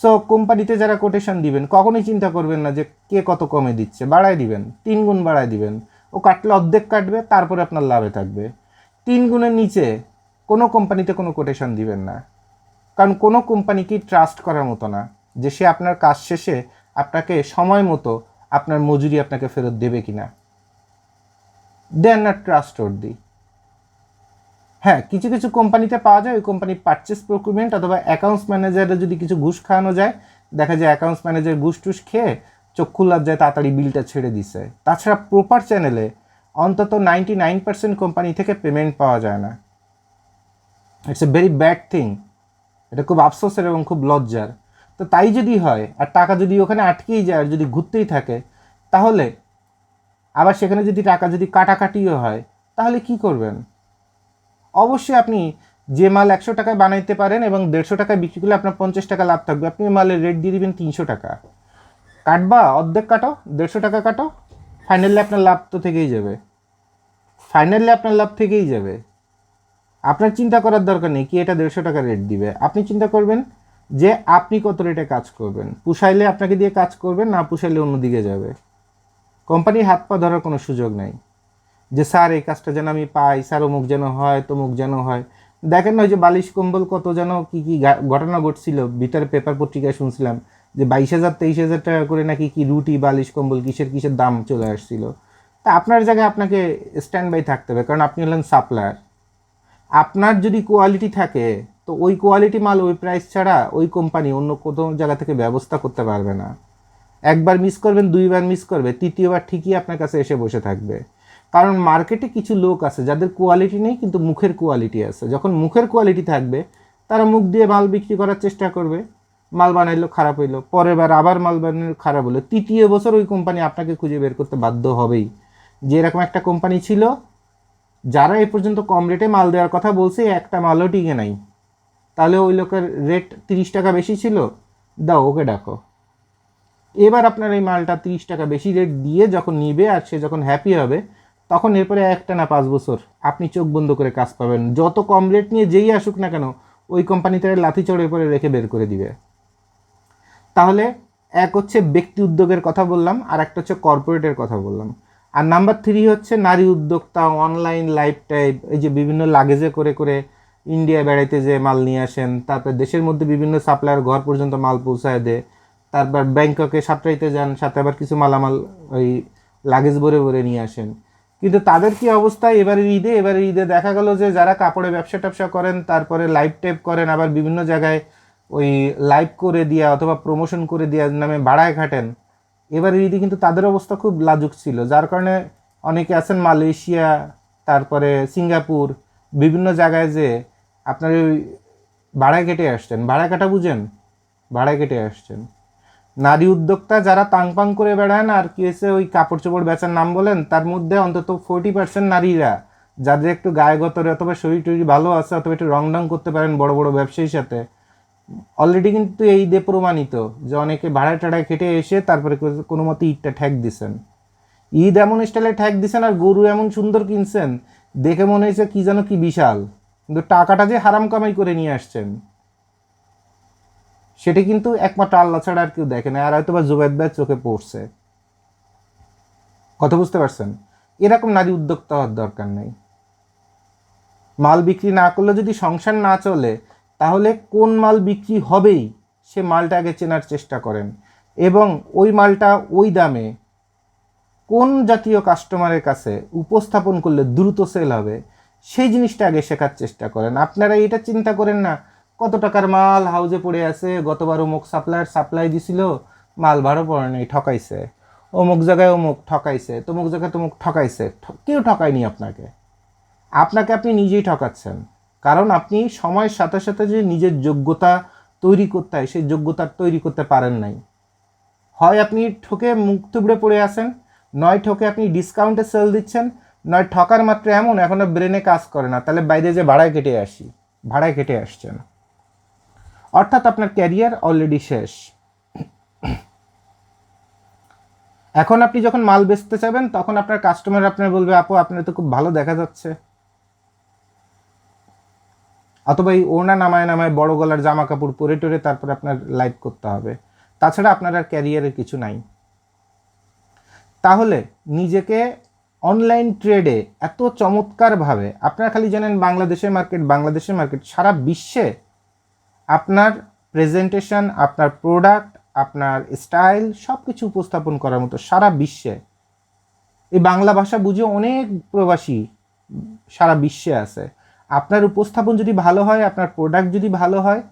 সো কোম্পানিতে যারা কোটেশন দিবেন কখনোই চিন্তা করবেন না যে কে কত কমে দিচ্ছে, বাড়ায় দিবেন, 3 গুণ বাড়ায় দিবেন। ও কাটলে অর্ধেক কাটবে, তারপরে আপনার লাভে থাকবে। 3 গুণের নিচে কোনো কোম্পানিতে কোনো কোটেশন দিবেন না, কারণ কোনো কোম্পানিকেই ট্রাস্ট করার মতো না যে সে আপনার কাজ শেষে আপনাকে সময় মতো আপনার মজুরি আপনাকে ফেরত দেবে কিনা। দে আর নট ট্রাস্টওয়ার্দি। হ্যাঁ, কিছু কিছু কোম্পানিতে পাওয়া যায়, ওই কোম্পানি পারচেস প্রকিউরমেন্ট অথবা অ্যাকাউন্টস ম্যানেজারে যদি কিছু ঘুষ খাওয়ানো যায়, দেখা যায় অ্যাকাউন্টস ম্যানেজার ঘুষ টুস খেয়ে চক্ষু লজ্জায় তাড়াতাড়ি বিলটা ছেড়ে দিছে। তাছাড়া প্রপার চ্যানেলে অন্তত 99% কোম্পানি থেকে পেমেন্ট পাওয়া যায় না। It's a very bad thing. এটা খুব আফসোসের এবং খুব লজ্জার। তো তাই যদি হয় আর টাকা যদি ওখানে আটকেই যায় আর যদি ঘুরতেই থাকে, তাহলে আবার সেখানে যদি টাকা যদি কাটাকাটিও হয়, তাহলে কি করবেন? অবশ্যই আপনি যে মাল 100 টাকায় বানাইতে পারেন এবং 150 টাকায় বিক্রি করলে আপনার 50 টাকা লাভ থাকবে, আপনি মালের রেট দিয়ে দিবেন 300 টাকা। কাটবা, অর্ধেক কাটো, 150 টাকা কাটো, ফাইনালি আপনার লাভ তো থেকেই যাবে, ফাইনালি আপনার লাভ থেকেই যাবে। আপনার চিন্তা করার দরকার নেই কি এটা 150 টাকা রেট দিবে, আপনি চিন্তা করবেন যে আপনি কত রেটে কাজ করবেন। পুষাইলে আপনাকে দিয়ে কাজ করবেন, না পুষাইলে অন্যদিকে যাবে। কোম্পানির হাত পা ধরার কোনো সুযোগ নাই যে স্যার এই কাজটা যেন আমি পাই, স্যার অমুক যেন হয়, তমুক যেন হয়। দেখেন না ওই যে বালিশ কম্বল কত যেন কী কী ঘটনা ঘটছিল, ভিতরে পেপার পত্রিকায় শুনছিলাম যে 22,000 23,000 টাকা করে নাকি কি রুটি বালিশ কম্বল কিসের কিসের দাম চলে আসছিল। তা আপনার জায়গায় আপনাকে স্ট্যান্ড বাই থাকতে হবে, কারণ আপনি হলেন সাপ্লায়ার। আপনার যদি কোয়ালিটি থাকে তো ওই কোয়ালিটি মাল ওই প্রাইস ছাড়া ওই কোম্পানি অন্য কোথাও জায়গা থেকে ব্যবস্থা করতে পারবে না। একবার মিস করবেন, দুইবার মিস করবে, তৃতীয়বার ঠিকই আপনার কাছে এসে বসে থাকবে। কারণ মার্কেটে কিছু লোক আছে যাদের কোয়ালিটি নেই কিন্তু মুখের কোয়ালিটি আছে। যখন মুখের কোয়ালিটি থাকবে তারা মুখ দিয়ে মাল বিক্রি করার চেষ্টা করবে, মাল বানাইলো খারাপ হইলো, পরের বার আবার মাল বানাইলো খারাপ হলো, তৃতীয় বছর ওই কোম্পানি আপনাকে খুঁজে বের করতে বাধ্য হবেই যে এরকম একটা কোম্পানি ছিল যারা এ পর্যন্ত কম রেটে মাল দেওয়ার কথা বলছে, একটা মালও টিকে নাই। তাহলে ওই লোকের রেট 30 টাকা বেশি ছিল, দাও ওকে ডাকো। এবার আপনার এই মালটা 30 টাকা বেশি রেট দিয়ে যখন নিবে আর সে যখন হ্যাপি হবে, তখন এরপরে 1 টানা 5 বছর আপনি চোখ বন্ধ করে কাজ পাবেন। যত কম রেট নিয়ে যেই আসুক না কেন, ওই কোম্পানিতে লাথি চড়ে পরে রেখে বের করে দিবে। তাহলে এক হচ্ছে ব্যক্তি উদ্যোগের কথা বললাম, আর একটা হচ্ছে কর্পোরেটের কথা বললাম। আর নাম্বার 3 হচ্ছে নারী উদ্যোক্তা, অনলাইন লাইফ টাইপ, এই যে বিভিন্ন লাগেজে করে করে ইন্ডিয়া বেড়াইতে যে মাল নিয়ে আসেন, তারপর দেশের মধ্যে বিভিন্ন সাপ্লায়ার ঘর পর্যন্ত মাল পৌঁছায় দেয়, তারপর ব্যাংককে সাপ্তাহিতে যান, সাথে আবার কিছু মালামাল ওই লাগেজ ভরে ভরে নিয়ে আসেন। কিন্তু তাদের কি অবস্থা এবারের ঈদে দেখা গেল যে যারা কাপড়ে ব্যবসা ট্যাবসা করেন, তারপরে লাইভ টাইপ করেন, আবার বিভিন্ন জায়গায় ওই লাইভ করে দিয়া অথবা প্রমোশন করে দেওয়ার নামে ভাড়ায় খাটেন, এবারের ঈদে কিন্তু তাদের অবস্থা খুব লাজুক ছিল। যার কারণে অনেকে আছেন মালয়েশিয়া, তারপরে সিঙ্গাপুর, বিভিন্ন জায়গায় যে আপনার ওই ভাড়ায় কেটে আসছেন, ভাড়া কাটা বুঝেন, ভাড়ায় কেটে আসছেন। নারী উদ্যোক্তা যারা তাংপাং করে বেড়ান আর কি হয়েছে ওই কাপড় চোপড় বেচার নাম বলেন, তার মধ্যে অন্তত 40% নারীরা যাদের একটু গায়ে গতরে অথবা শরীর টরীর ভালো আছে অথবা একটু রং ডং করতে পারেন বড় বড় ব্যবসায়ীর সাথে, অলরেডি কিন্তু এই দিয়ে প্রমাণিত যে অনেকে ভাড়ায় টাড়ায় খেটে এসে তারপরে কোনো মতে ঈদটা ঠ্যাক দিছেন। ঈদ এমন স্টাইলে ঠ্যাক দিছেন আর গরু এমন সুন্দর কিনছেন, দেখে মনে হয়েছে কি যেন কি বিশাল, কিন্তু টাকাটা যে হারাম কামাই করে নিয়ে আসছেন সেটা কিন্তু একমাত্র আল্লাহ ছাড়া আর কেউ দেখে না, আর হয়তো বা জুবাইদ ভাইয়ের চোখে পড়ছে। কথা বুঝতে পারছেন? এরকম নারী উদ্যোক্তা হওয়ার দরকার নেই। মাল বিক্রি না করলে যদি সংসার না চলে, তাহলে কোন মাল বিক্রি হবেই সে মালটা আগে চেনার চেষ্টা করেন, এবং ওই মালটা ওই দামে কোন জাতীয় কাস্টমারের কাছে উপস্থাপন করলে দ্রুত সেল হবে সেই জিনিসটা আগে শেখার চেষ্টা করেন। আপনারা এটা চিন্তা করেন না কত টাকার মাল হাউজে পড়ে আছে, গতবার অমুক সাপ্লায়ার সাপ্লাই দিছিল, মাল ভাড়া পড়ে নেই, ঠকাইছে, অমুক জায়গায় অমুক ঠকাইছে, তমুক জায়গায় তমুক ঠকাইছে। কেউ ঠকায়নি আপনাকে, আপনাকে আপনি নিজেই ঠকাচ্ছেন। কারণ আপনি সময়ের সাথে সাথে যে নিজের যোগ্যতা তৈরি করতে হয় সেই যোগ্যতা তৈরি করতে পারেন নাই। হয় আপনি ঠকে মুখ থুবড়ে পড়ে আসেন, নয় ঠকে আপনি ডিসকাউন্টে সেল দিচ্ছেন, নয় ঠকার মাত্র এমন এখনও ব্রেনে কাজ করে না, তাহলে বাইরে যে ভাড়ায় কেটে আসছেন, অর্থাৎ আপনার ক্যারিয়ার অলরেডি শেষ। এখন আপনি যখন মাল বেচতে চাবেন তখন আপনার কাস্টমার আপনার বলবে, আপু আপনার তো খুব ভালো দেখা যাচ্ছে, অথবা এই ওড়না নামায় বড় গলার জামা কাপড় পরে টরে তারপর আপনার লাইভ করতে হবে, তাছাড়া আপনার আর ক্যারিয়ারের কিছু নাই। তাহলে নিজেকে অনলাইন ট্রেডে এত চমৎকারভাবে, আপনারা খালি জানেন বাংলাদেশের মার্কেট, সারা বিশ্বে আপনার প্রেজেন্টেশন, আপনার প্রোডাক্ট, আপনার স্টাইল সব কিছু উপস্থাপন করার মতো সারা বিশ্বে, এই বাংলা ভাষা বুঝে অনেক প্রবাসী সারা বিশ্বে আছে। আপনার উপস্থাপন যদি ভালো হয়, আপনার প্রোডাক্ট যদি ভালো হয়,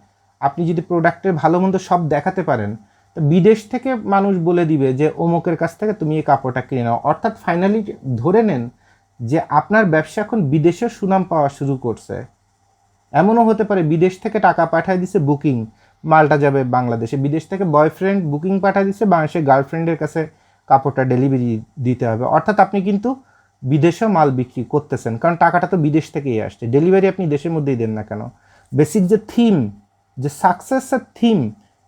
আপনি যদি প্রোডাক্টের ভালো মন্দ সব দেখাতে পারেন, তো বিদেশ থেকে মানুষ বলে দিবে যে অমুকের কাছ থেকে তুমি এই কাপড়টা কিনে নাও। অর্থাৎ ফাইনালি ধরে নেন যে আপনার ব্যবসা এখন বিদেশে সুনাম পাওয়া শুরু করছে। এমনও হতে পারে বিদেশ থেকে টাকা পাঠায় দিছে বুকিং, মালটা যাবে বাংলাদেশে, বিদেশ থেকে বয়ফ্রেন্ড বুকিং পাঠায় দিছে, বাংলাদেশের গার্লফ্রেন্ডের কাছে কাপড়টা ডেলিভারি দিতে হবে। অর্থাৎ আপনি কিন্তু বিদেশেও মাল বিক্রি করতেছেন, কারণ টাকাটা তো বিদেশ থেকেই আসছে, ডেলিভারি আপনি দেশের মধ্যেই দেন না কেন। বেসিক যে থিম, যে সাকসেসের থিম,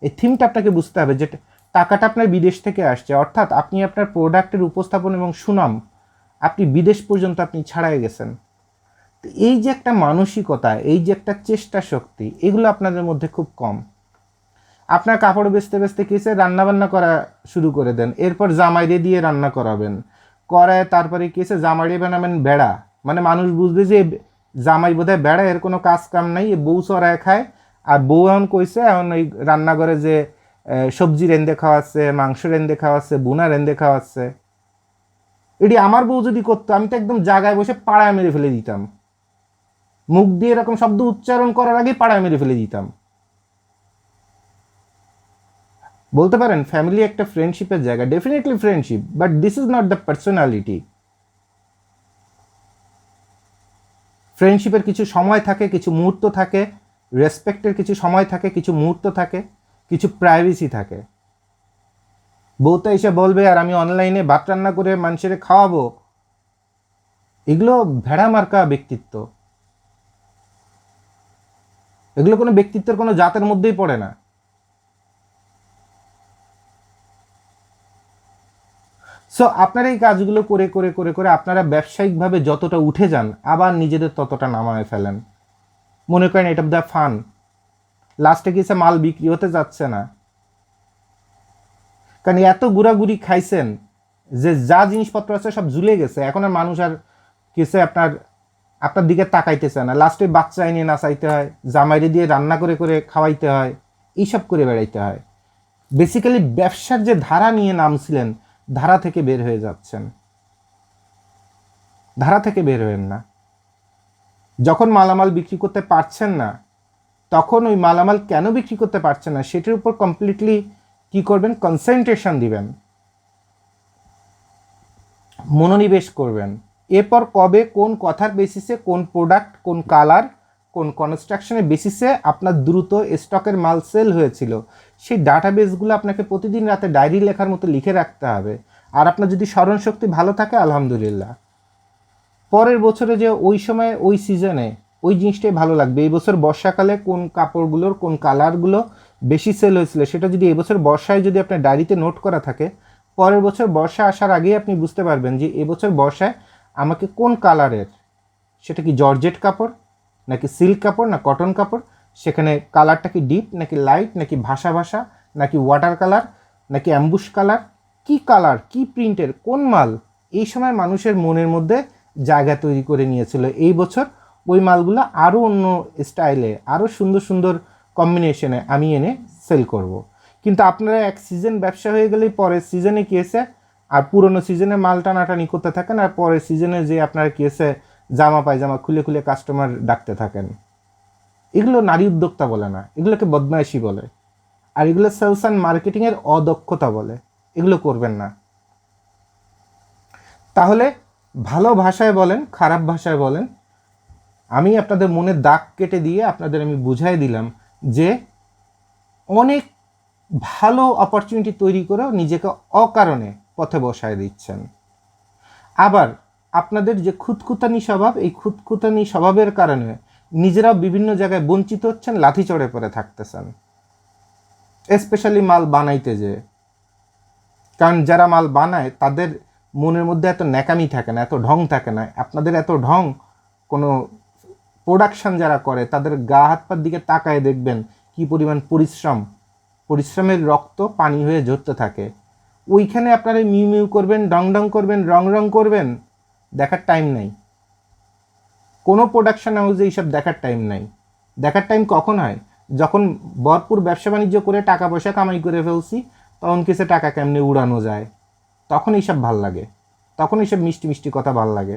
এই থিমটা আপনাকে বুঝতে হবে যে টাকাটা আপনার বিদেশ থেকে আসছে, অর্থাৎ আপনি আপনার প্রোডাক্টের উপস্থাপন এবং সুনাম আপনি বিদেশ পর্যন্ত আপনি ছাড়াই গেছেন। তো এই যে একটা মানসিকতা, এই যে একটা চেষ্টা শক্তি, এগুলো আপনাদের মধ্যে খুব কম। আপনার কাপড় বেচতে বেচতে কিসে রান্নাবান্না করা শুরু করে দেন, এরপর জামাইরে দিয়ে রান্না করাবেন, করায় তারপরে কিসে জামাইরে বানাবেন বেড়া, মানে মানুষ বুঝবে যে জামাই বোধহয় বেড়া, এর কোনো কাজ কাম নাই, বউ চড়ায় খায়। আর বউ এখন কইছে, এখন ওই রান্নাঘরে যে সবজি রেন্দে খাওয়াচ্ছে, মাংস রেন্দে খাওয়াচ্ছে, বুনা রেন্দে খাওয়াচ্ছে। এটি আমার বউ যদি করতো, আমি তো একদম জায়গায় বসে পাড়ায় মেরে ফেলে দিতাম, মুখ দিয়ে এরকম শব্দ উচ্চারণ করার আগেই পাড়ায় মেরে ফেলে দিতাম। বলতে পারেন ফ্যামিলি একটা ফ্রেন্ডশিপের জায়গা, definitely friendship, but this is not the personality. ফ্রেন্ডশিপের কিছু সময় থাকে, কিছু মুহূর্ত থাকে, রেসপেক্টের কিছু সময় থাকে, কিছু মুহূর্ত থাকে, কিছু প্রাইভেসি থাকে। বউটা এসে বলবে আর আমি অনলাইনে ভাত রান্না করে মানুষের খাওয়াবো, এগুলো ভেড়া মার্কা ব্যক্তিত্ব, এগুলো কোনো ব্যক্তিত্বের কোনো জাতের মধ্যেই পড়ে না। সো আপনারা এই কাজগুলো করে করে করে করে আপনারা ব্যবসায়িকভাবে যতটা উঠে যান, আবার নিজেদের ততটা নামায় ফেলেন। মনে করেন এটা দ্য ফান, লাস্টে গিয়েছে মাল বিক্রি হতে যাচ্ছে না, কারণ এত ঘুরাঘুরি খাইছেন যে যা জিনিসপত্র আছে সব ঝুলে গেছে, এখন আর মানুষ আর কিসে আপনার দিকে তাকাইতেছে না। লাস্টে বাচ্চা এনে নাচাইতে হয়, জামাইরে দিয়ে রান্না করে করে খাওয়াইতে হয়, এইসব করে বেড়াইতে হয়। বেসিক্যালি ব্যবসার যে ধারা নিয়ে নামছিলেন, ধারা থেকে বের হয়ে যাচ্ছেন, ধারা থেকে বের হবেন না। যখন মালামাল বিক্রি করতে পারছেন না, তখন ওই মালামাল কেন বিক্রি করতে পারছেন না সেটার উপর কমপ্লিটলি কি করবেন, কনসেন্ট্রেশন দিবেন, মনোনিবেশ করবেন। এরপর কবে কোন কথার বেসিসে কোন প্রোডাক্ট, কোন কালার, কোন কনস্ট্রাকশনের বেসিসে আপনার দ্রুত স্টকের মাল সেল হয়েছিল, সেই ডাটাবেসগুলো আপনাকে প্রতিদিন রাতে ডায়েরি লেখার মতো লিখে রাখতে হবে। আর আপনার যদি স্মরণশক্তি ভালো থাকে আলহামদুলিল্লাহ, পরের বছরে যে ওই সময় ওই সিজনে ওই জিনিসটাই ভালো লাগবে। এই বছর বর্ষাকালে কোন কাপড়গুলোর কোন কালারগুলো বেশি সেল হয়েছিল সেটা যদি এবছর বর্ষায় যদি আপনার ডায়েরিতে নোট করা থাকে, পরের বছর বর্ষা আসার আগেই আপনি বুঝতে পারবেন যে এবছর বর্ষায় আমাকে কোন কালারের, সেটা কি জর্জেট কাপড় নাকি সিল্ক কাপড় না কটন কাপড়, সেখানে কালারটা কি ডিপ নাকি লাইট নাকি ভাষা ভাষা নাকি ওয়াটার কালার নাকি অ্যাম্বুশ কালার, কি কালার কি প্রিন্টের কোন মাল, এই সময় মানুষের মনের মধ্যে জায়গা তৈরি করে নিয়েছিল। এই বছর ওই মালগুলো আরও অন্য স্টাইলে, আরও সুন্দর সুন্দর কম্বিনেশনে আমি এনে সেল করব। কিন্তু আপনারা এক সিজন ব্যবসা হয়ে গেলেই পরের সিজনে কী এসে আর পুরনো সিজনে মাল টানাটানি করতে থাকেন, আর পরের সিজনে যে আপনারা কী এসে জামা পায়জামা খুলে খুলে কাস্টমার ডাকতে থাকেন। এগুলো নারী উদ্যোক্তা বলে না, এগুলোকে বদমাইশি বলে, আর এগুলো সেলস অ্যান্ড মার্কেটিংয়ের অদক্ষতা বলে। এগুলো করবেন না। তাহলে ভালো ভাষায় বলেন, খারাপ ভাষায় বলেন, আমি আপনাদের মনে দাগ কেটে দিয়ে আপনাদের আমি বুঝাই দিলাম যে অনেক ভালো অপরচুনিটি তৈরি করেও নিজেকে অকারণে পথে বসায় দিচ্ছেন। আবার আপনাদের যে খুঁতখুঁতানি স্বভাব, এই খুঁতখুঁতানি স্বভাবের কারণে নিজেরাও বিভিন্ন জায়গায় বঞ্চিত হচ্ছেন, লাথি চড়ে পড়ে থাকতেছেন, স্পেশালি মাল বানাইতে যে। কারণ যারা মাল বানায় তাদের মনের মধ্যে এত ন্যাকামি থাকে না, এত ঢং থাকে না। আপনাদের এত ঢং, কোনো প্রোডাকশান যারা করে তাদের গা হাত পার দিকে তাকায় দেখবেন কি পরিমাণ পরিশ্রমের রক্ত পানি হয়ে ঝরতে থাকে। ওইখানে আপনারা মিউ মিউ করবেন, ডং ডং করবেন, রং রং করবেন, দেখার টাইম নাই। কোনো প্রোডাকশান হাউসে এইসব দেখার টাইম নাই। দেখার টাইম কখন হয়? যখন ভরপুর ব্যবসা বাণিজ্য করে টাকা পয়সা কামাই করে ফেলছি, তখন কিছু টাকা কেমনে উড়ানো যায়, তখন এইসব ভাল লাগে, তখন এইসব মিষ্টি মিষ্টি কথা ভাল লাগে।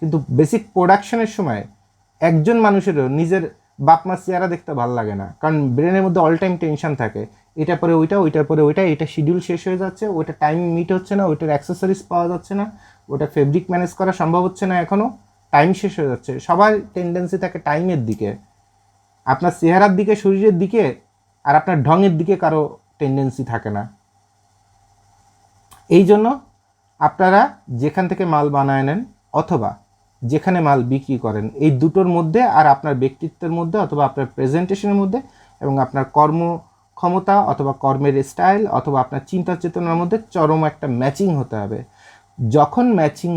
কিন্তু বেসিক প্রোডাকশনের সময় একজন মানুষেরও নিজের বাপ মা চেহারা দেখতে ভাল লাগে না, কারণ ব্রেনের মধ্যে অল টাইম টেনশন থাকে। এটা পরে ওইটা, ওইটার পরে ওইটা, এটা শিডিউল শেষ হয়ে যাচ্ছে, ওইটা টাইম মিট হচ্ছে না, ওইটার অ্যাক্সেসরিজ পাওয়া যাচ্ছে না, ওটা ফেব্রিক ম্যানেজ করা সম্ভব হচ্ছে না, এখনও টাইম শেষ হয়ে যাচ্ছে। সবার টেন্ডেন্সি থাকে টাইমের দিকে, আপনার চেহারার দিকে, শরীরের দিকে, আর আপনার ঢঙের দিকে কারো টেন্ডেন্সি থাকে না। এই জন্য আপনারা যেখান থেকে মাল বানায় নেন অথবা যেখানে মাল বিক্রি করেন, এই দুটোর মধ্যে আর আপনার ব্যক্তিত্বের মধ্যে অথবা আপনার প্রেজেন্টেশনের মধ্যে এবং আপনার কর্মক্ষমতা অথবা কর্মের স্টাইল অথবা আপনার চিন্তা চেতনার মধ্যে চরম একটা ম্যাচিং হতে হবে। যখন ম্যাচিং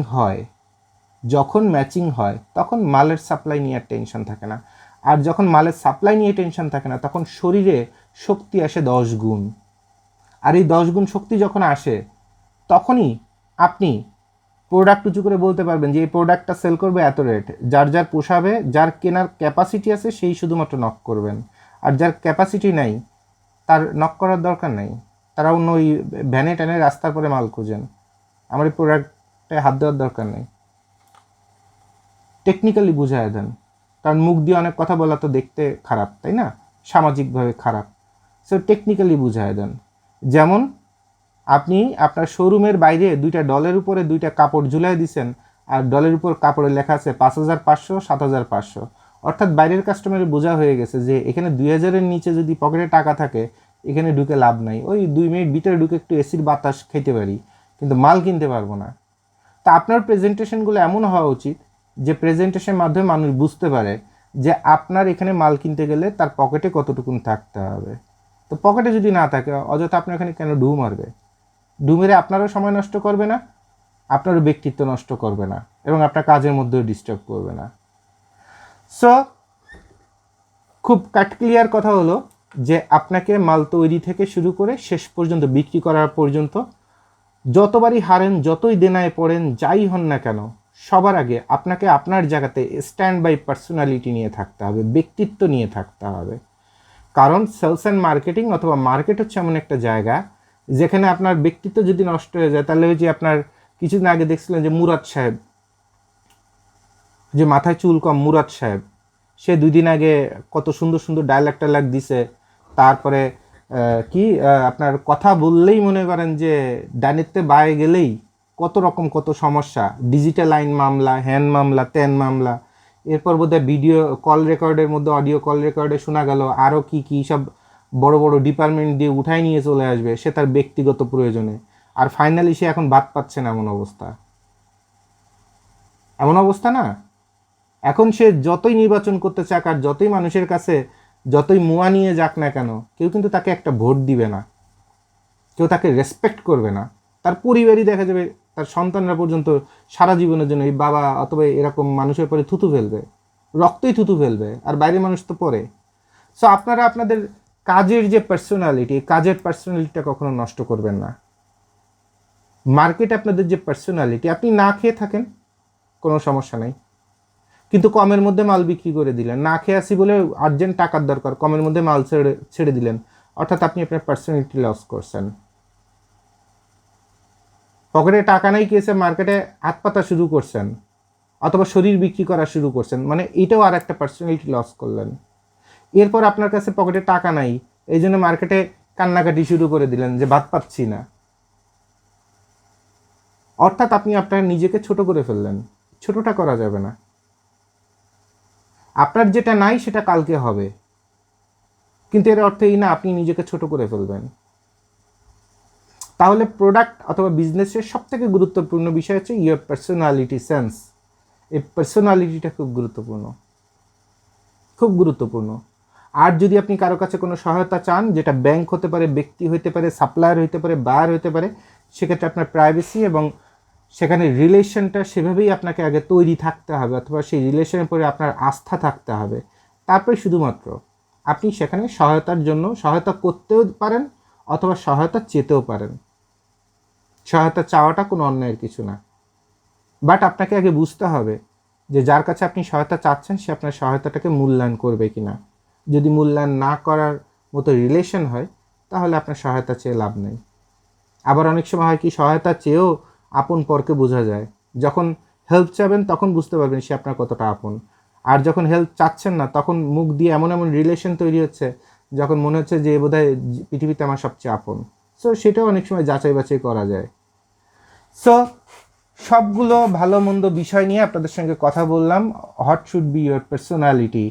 হয় তখন মালের সাপ্লাই নিয়ে আর টেনশন থাকে না। আর যখন মালের সাপ্লাই নিয়ে টেনশন থাকে না, তখন শরীরে শক্তি আসে 10 গুণ। আর এই 10 গুণ শক্তি যখন আসে, তখনই আপনি প্রোডাক্ট উঁচু করে বলতে পারবেন যে এই প্রোডাক্টটা সেল করবে এত রেট। যার যার পোষাবে, যার কেনার ক্যাপাসিটি আছে, সেই শুধুমাত্র নক করবেন। আর যার ক্যাপাসিটি নাই তার নক করার দরকার নাই, তারা অন্য ওই ভ্যানে ট্যানে রাস্তার পরে মাল খুঁজেন। আমার এই প্রোডাক্টে হাত দেওয়ার দরকার নেই। টেকনিক্যালি বুঝায় দেন, কারণ মুখ দিয়ে অনেক কথা বলা তো দেখতে খারাপ, তাই না? সামাজিকভাবে খারাপ। সো টেকনিক্যালি বুঝায় দেন। যেমন আপনি আপনার শোরুমের বাইরে 2টা ডলের উপরে 2টা কাপড় ঝুলাই দিছেন, আর ডলের উপর কাপড়ে লেখা আছে 5,500, 7,500। অর্থাৎ বাইরের কাস্টমারের বোঝা হয়ে গেছে যে এখানে 2,000-এর নিচে যদি পকেটে টাকা থাকে, এখানে ঢুকে লাভ নাই। ওই 2 মিনিট ভিতরে ঢুকে একটু এসির বাতাস খেতে পারি, কিন্তু মাল কিনতে পারবো না। তা আপনার প্রেজেন্টেশনগুলো এমন হওয়া উচিত যে প্রেজেন্টেশনের মাধ্যমে মানুষ বুঝতে পারে যে আপনার এখানে মাল কিনতে গেলে তার পকেটে কতটুকুন থাকতে হবে। তো পকেটে যদি না থাকে, অযথা আপনার এখানে কেন ঢু মারবে? ঢু মেরে আপনারও সময় নষ্ট করবে না, আপনারও ব্যক্তিত্ব নষ্ট করবে না, এবং আপনার কাজের মধ্যেও ডিস্টার্ব করবে না। সো খুব কাট ক্লিয়ার কথা হলো যে আপনাকে মাল তৈরি থেকে শুরু করে শেষ পর্যন্ত বিক্রি করার পর্যন্ত যতবারই হারেন, যতই দেনায় পড়েন, যাই হন না কেন, সবার আগে আপনাকে আপনার জায়গাতে স্ট্যান্ড বাই পার্সোনালিটি নিয়ে থাকতে হবে, ব্যক্তিত্ব নিয়ে থাকতে হবে। কারণ সেলস অ্যান্ড মার্কেটিং অথবা মার্কেট হচ্ছে এমন একটা জায়গা যেখানে আপনার ব্যক্তিত্ব যদি নষ্ট হয়ে যায়, তাহলে ওই যে আপনার কিছুদিন আগে দেখছিলেন যে মুরাদ সাহেব, যে মাথায় চুল কম মুরাদ সাহেব, সে 2 দিন আগে কত সুন্দর সুন্দর ডায়লগ টায়লগ দিছে। তারপরে আপনার কথা বললেই মনে করেন যে ডানেতে বায়ে গেলেই কত সমস্যা, ডিজিটাল আইন মামলা, হ্যান মামলা, ত্যান মামলা। এরপর বোধহয় ভিডিও কল রেকর্ডের মধ্যে অডিও কল রেকর্ডে শোনা গেল আরও কি সব বড় বড় ডিপার্টমেন্ট দিয়ে উঠাই নিয়ে চলে আসবে সে তার ব্যক্তিগত প্রয়োজনে। আর ফাইনালি সে এখন বাদ পাচ্ছে না, এমন অবস্থা না? এখন সে যতই নির্বাচন করতে চাক আর যতই মানুষের কাছে যতই মুয়া নিয়ে যাক না কেন, কেউ কিন্তু তাকে একটা ভোট দিবে না, কেউ তাকে রেসপেক্ট করবে না। তার পরিবারই দেখা যাবে, তার সন্তানরা পর্যন্ত সারা জীবনের জন্য এই বাবা অথবা এরকম মানুষের পরে থুতু ফেলবে, রক্তই থুতু ফেলবে, আর বাইরের মানুষ তো পরে। সো আপনারা আপনাদের কাজের যে পার্সোনালিটি, কাজের পার্সোনালিটিটা কখনো নষ্ট করবেন না। মার্কেটে আপনাদের যে পার্সোনালিটি, আপনি না খেয়ে থাকেন কোনো সমস্যা নাই, কিন্তু কমের মধ্যে মাল বিক্রি করে দিলেন, না খেয়ে আসি বলে আর্জেন্ট টাকার দরকার, কমের মধ্যে মাল ছেড়ে ছেড়ে দিলেন, অর্থাৎ আপনি আপনার পার্সোনালিটি লস করছেন। পকেটে টাকা নাই কেসে মার্কেটে হাত পাতা শুরু করছেন, অথবা শরীর বিক্রি করা শুরু করছেন, মানে এটাও আর একটা পার্সোনালিটি লস করলেন। এরপর আপনার কাছে পকেটে টাকা নাই, এই জন্য মার্কেটে কান্নাকাটি শুরু করে দিলেন যে ভাত পাচ্ছি না, অর্থাৎ আপনি আপনার নিজেকে ছোট করে ফেললেন। ছোটটা করা যাবে না। আপনার যেটা নাই সেটা কালকে হবে, কিন্তু এর অর্থ এই না আপনি নিজেকে ছোট করে ফেলবেন। তাহলে প্রোডাক্ট অথবা বিজনেসের সব থেকে গুরুত্বপূর্ণ বিষয় হচ্ছে ইয়োর পার্সোনালিটি সেন্স। এই পার্সোনালিটিটা খুব গুরুত্বপূর্ণ, খুব গুরুত্বপূর্ণ। আর যদি আপনি কারো কাছে কোনো সহায়তা চান, যেটা ব্যাংক হতে পারে, ব্যক্তি হতে পারে, সাপ্লায়ার হতে পারে, বায়ার হতে পারে, সেক্ষেত্রে আপনার প্রাইভেসি এবং সেখানে রিলেশনটা সেভাবেই আপনাকে আগে তৈরি থাকতে হবে, অথবা সেই রিলেশনের পরে আপনার আস্থা থাকতে হবে। তারপরে শুধুমাত্র আপনি সেখানে সহায়তার জন্য সহায়তা করতেও পারেন, অথবা সহায়তা চেতেও পারেন। সহায়তা চাওয়াটা কোনো অন্যায়ের কিছু না, বাট আপনাকে আগে বুঝতে হবে যে যার কাছে আপনি সহায়তা চাচ্ছেন সে আপনার সহায়তাটাকে মূল্যায়ন করবে কি না। যদি মূল্যায়ন না করার মতো রিলেশন হয়, তাহলে আপনার সহায়তা চেয়ে লাভ নেই। আবার অনেক সময় হয় কি, সহায়তা চেয়েও আপন পরকে বোঝা যায়। যখন হেল্প চাবেন তখন বুঝতে পারবেন সে আপনার কতটা আপন, আর যখন হেল্প চাচ্ছেন না তখন মুখ দিয়ে এমন এমন রিলেশন তৈরি হচ্ছে যখন মনে হচ্ছে যে বোধহয় পৃথিবীতে আমার সবচেয়ে আপন। সো সেটাও অনেক সময় যাচাই বাছাই করা যায়। সো সবগুলো ভালো মন্দ বিষয় নিয়ে আপনাদের সঙ্গে কথা বললাম। What should be your personality,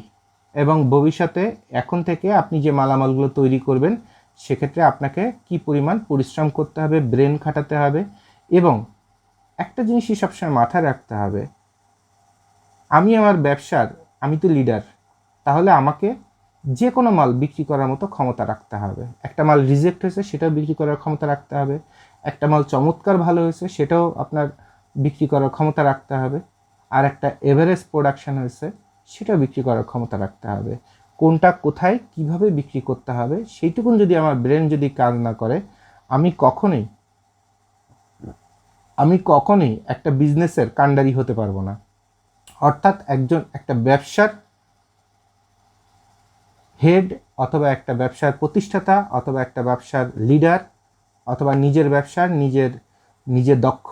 এবং ভবিষ্যতে এখন থেকে আপনি যে মালামালগুলো তৈরি করবেন সেক্ষেত্রে আপনাকে কি পরিমাণ পরিশ্রম করতে হবে, ব্রেন খাটাতে হবে। এবং একটা জিনিসই সবসময় মাথায় রাখতে হবে, আমি আমার ব্যবসার, আমি তো লিডার, তাহলে আমাকে যে কোনো মাল বিক্রি করার মতো ক্ষমতা রাখতে হবে। একটা মাল রিজেক্ট হয়েছে সেটাও বিক্রি করার ক্ষমতা রাখতে হবে, একটা মাল চমৎকার ভালো হয়েছে সেটাও আপনার বিক্রি করার ক্ষমতা রাখতে হবে, আর একটা এভারেজ প্রোডাকশান হয়েছে সেটাও বিক্রি করার ক্ষমতা রাখতে হবে। কোনটা কোথায় কিভাবে বিক্রি করতে হবে সেইটুকুন যদি আমার ব্রেন যদি কাজ না করে, আমি কখনোই একটা বিজনেসের কাণ্ডারি হতে পারবো না। অর্থাৎ একটা ব্যবসার হেড, অথবা একটা ব্যবসার প্রতিষ্ঠাতা, অথবা একটা ব্যবসার লিডার, অথবা নিজের ব্যবসার নিজের দক্ষ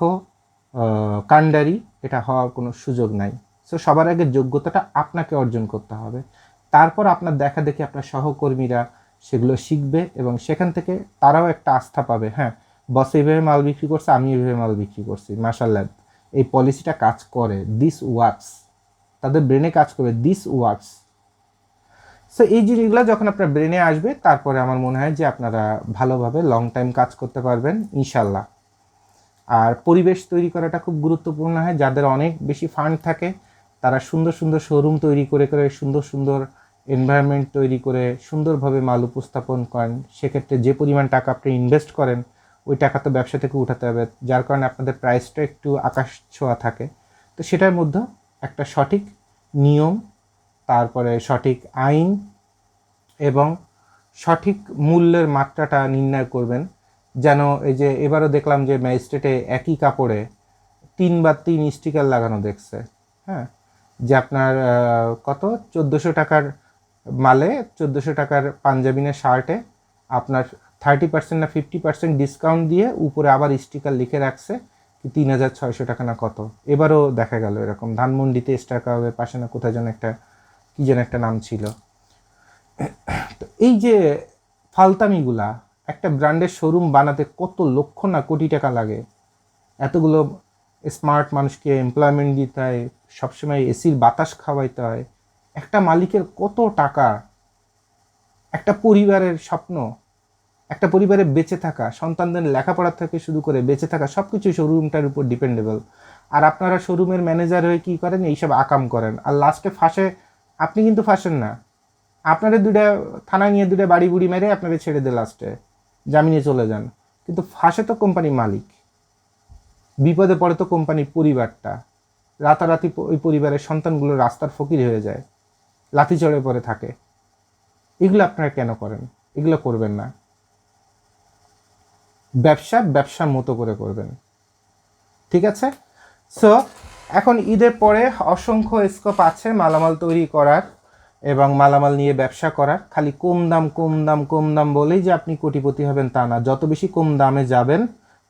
কাণ্ডারি, এটা হওয়ার কোনো সুযোগ নাই। সো সবার আগে যোগ্যতাটা আপনাকে অর্জন করতে হবে, তারপর আপনার দেখা দেখি আপনার সহকর্মীরা সেগুলো শিখবে এবং সেখান থেকে তারাও একটা আস্থা পাবে, হ্যাঁ বস এইভাবে মাল বিক্রি করছে, আমি এইভাবে মাল বিক্রি করছি, মাশাআল্লাহ এই পলিসিটা কাজ করে, দিস ওয়ার্কস, তাদের ব্রেনে কাজ করবে, দিস ওয়ার্কস। সো এই জিনিসগুলো যখন আপনার ব্রেনে আসবে, তারপরে আমার মনে হয় যে আপনারা ভালোভাবে লং টাইম কাজ করতে পারবেন ইনশাল্লাহ। আর পরিবেশ তৈরি করাটা খুব গুরুত্বপূর্ণ হয়। যাদের অনেক বেশি ফান্ড থাকে তারা সুন্দর সুন্দর শোরুম তৈরি করে সুন্দর সুন্দর এনভায়রনমেন্ট তৈরি করে সুন্দরভাবে মাল উপস্থাপন করেন। সেক্ষেত্রে যে পরিমাণ টাকা আপনি ইনভেস্ট করেন ওই টাকা তো ব্যবসা থেকে উঠাতে হবে, যার কারণে আপনাদের প্রাইসটা একটু আকাশ ছোঁয়া থাকে। তো সেটার মধ্যে একটা সঠিক নিয়ম, তারপরে সঠিক আইন এবং সঠিক মূল্যের মাত্রাটা নির্ণয় করবেন। যেন এই যে এবারও দেখলাম যে ম্যাজিস্ট্রেটে একই কাপড়ে 3 বা 3 স্টিকার লাগানো দেখছে, হ্যাঁ, যে আপনার কত 1400 টাকার মালে 1400 টাকার পাঞ্জাবিনের শার্টে আপনার 30% না 50% ডিসকাউন্ট দিয়ে উপরে আবার স্টিকার লিখে রাখছে কি 3600 টাকা না কত। এবারও দেখা গেল এরকম ধানমন্ডিতে স্টারকাবে পাশে না কোথায় যেন একটা কি যেন একটা নাম ছিল। তো এই যে ফালতামিগুলা, একটা ব্র্যান্ডের শোরুম বানাতে কত লক্ষ না কোটি টাকা লাগে, এতগুলো স্মার্ট মানুষকে এমপ্লয়মেন্ট দিতে হয়, সবসময় এসির বাতাস খাওয়াইতে হয়, একটা মালিকের কত টাকা, একটা পরিবারের স্বপ্ন, একটা পরিবারে বেঁচে থাকা, সন্তানদের লেখাপড়া থেকে শুরু করে বেঁচে থাকা সব কিছু শোরুমটার উপর ডিপেন্ডেবল। আর আপনারা শোরুমের ম্যানেজার হয়ে কী করেন, এইসব আকাম করেন, আর লাস্টে ফাঁসে আপনি কিন্তু ফাঁসেন না, আপনাদের দুটা থানায় নিয়ে দুটা বাড়ি বুড়ি মেরে আপনাদের ছেড়ে দিয়ে লাস্টে জামিনে চলে যান, কিন্তু ফাঁসে তো কোম্পানির মালিক, বিপদে পড়ে তো কোম্পানির পরিবারটা, রাতারাতি ওই পরিবারের সন্তানগুলো রাস্তার ফকির হয়ে যায়, লাথি চড়ে পড়ে থাকে। এগুলো আপনারা কেন করেন? এগুলো করবেন না। ব্যবসার মতো করে করবেন। ঠিক আছে। সো এখন ঈদের পরে অসংখ্য স্কোপ আছে মালামাল তৈরি করার এবং মালামাল নিয়ে ব্যবসা করার। খালি কম দাম কম দাম কম দাম বলেই যে আপনি কোটিপতি হবেন তা না। যত বেশি কম দামে যাবেন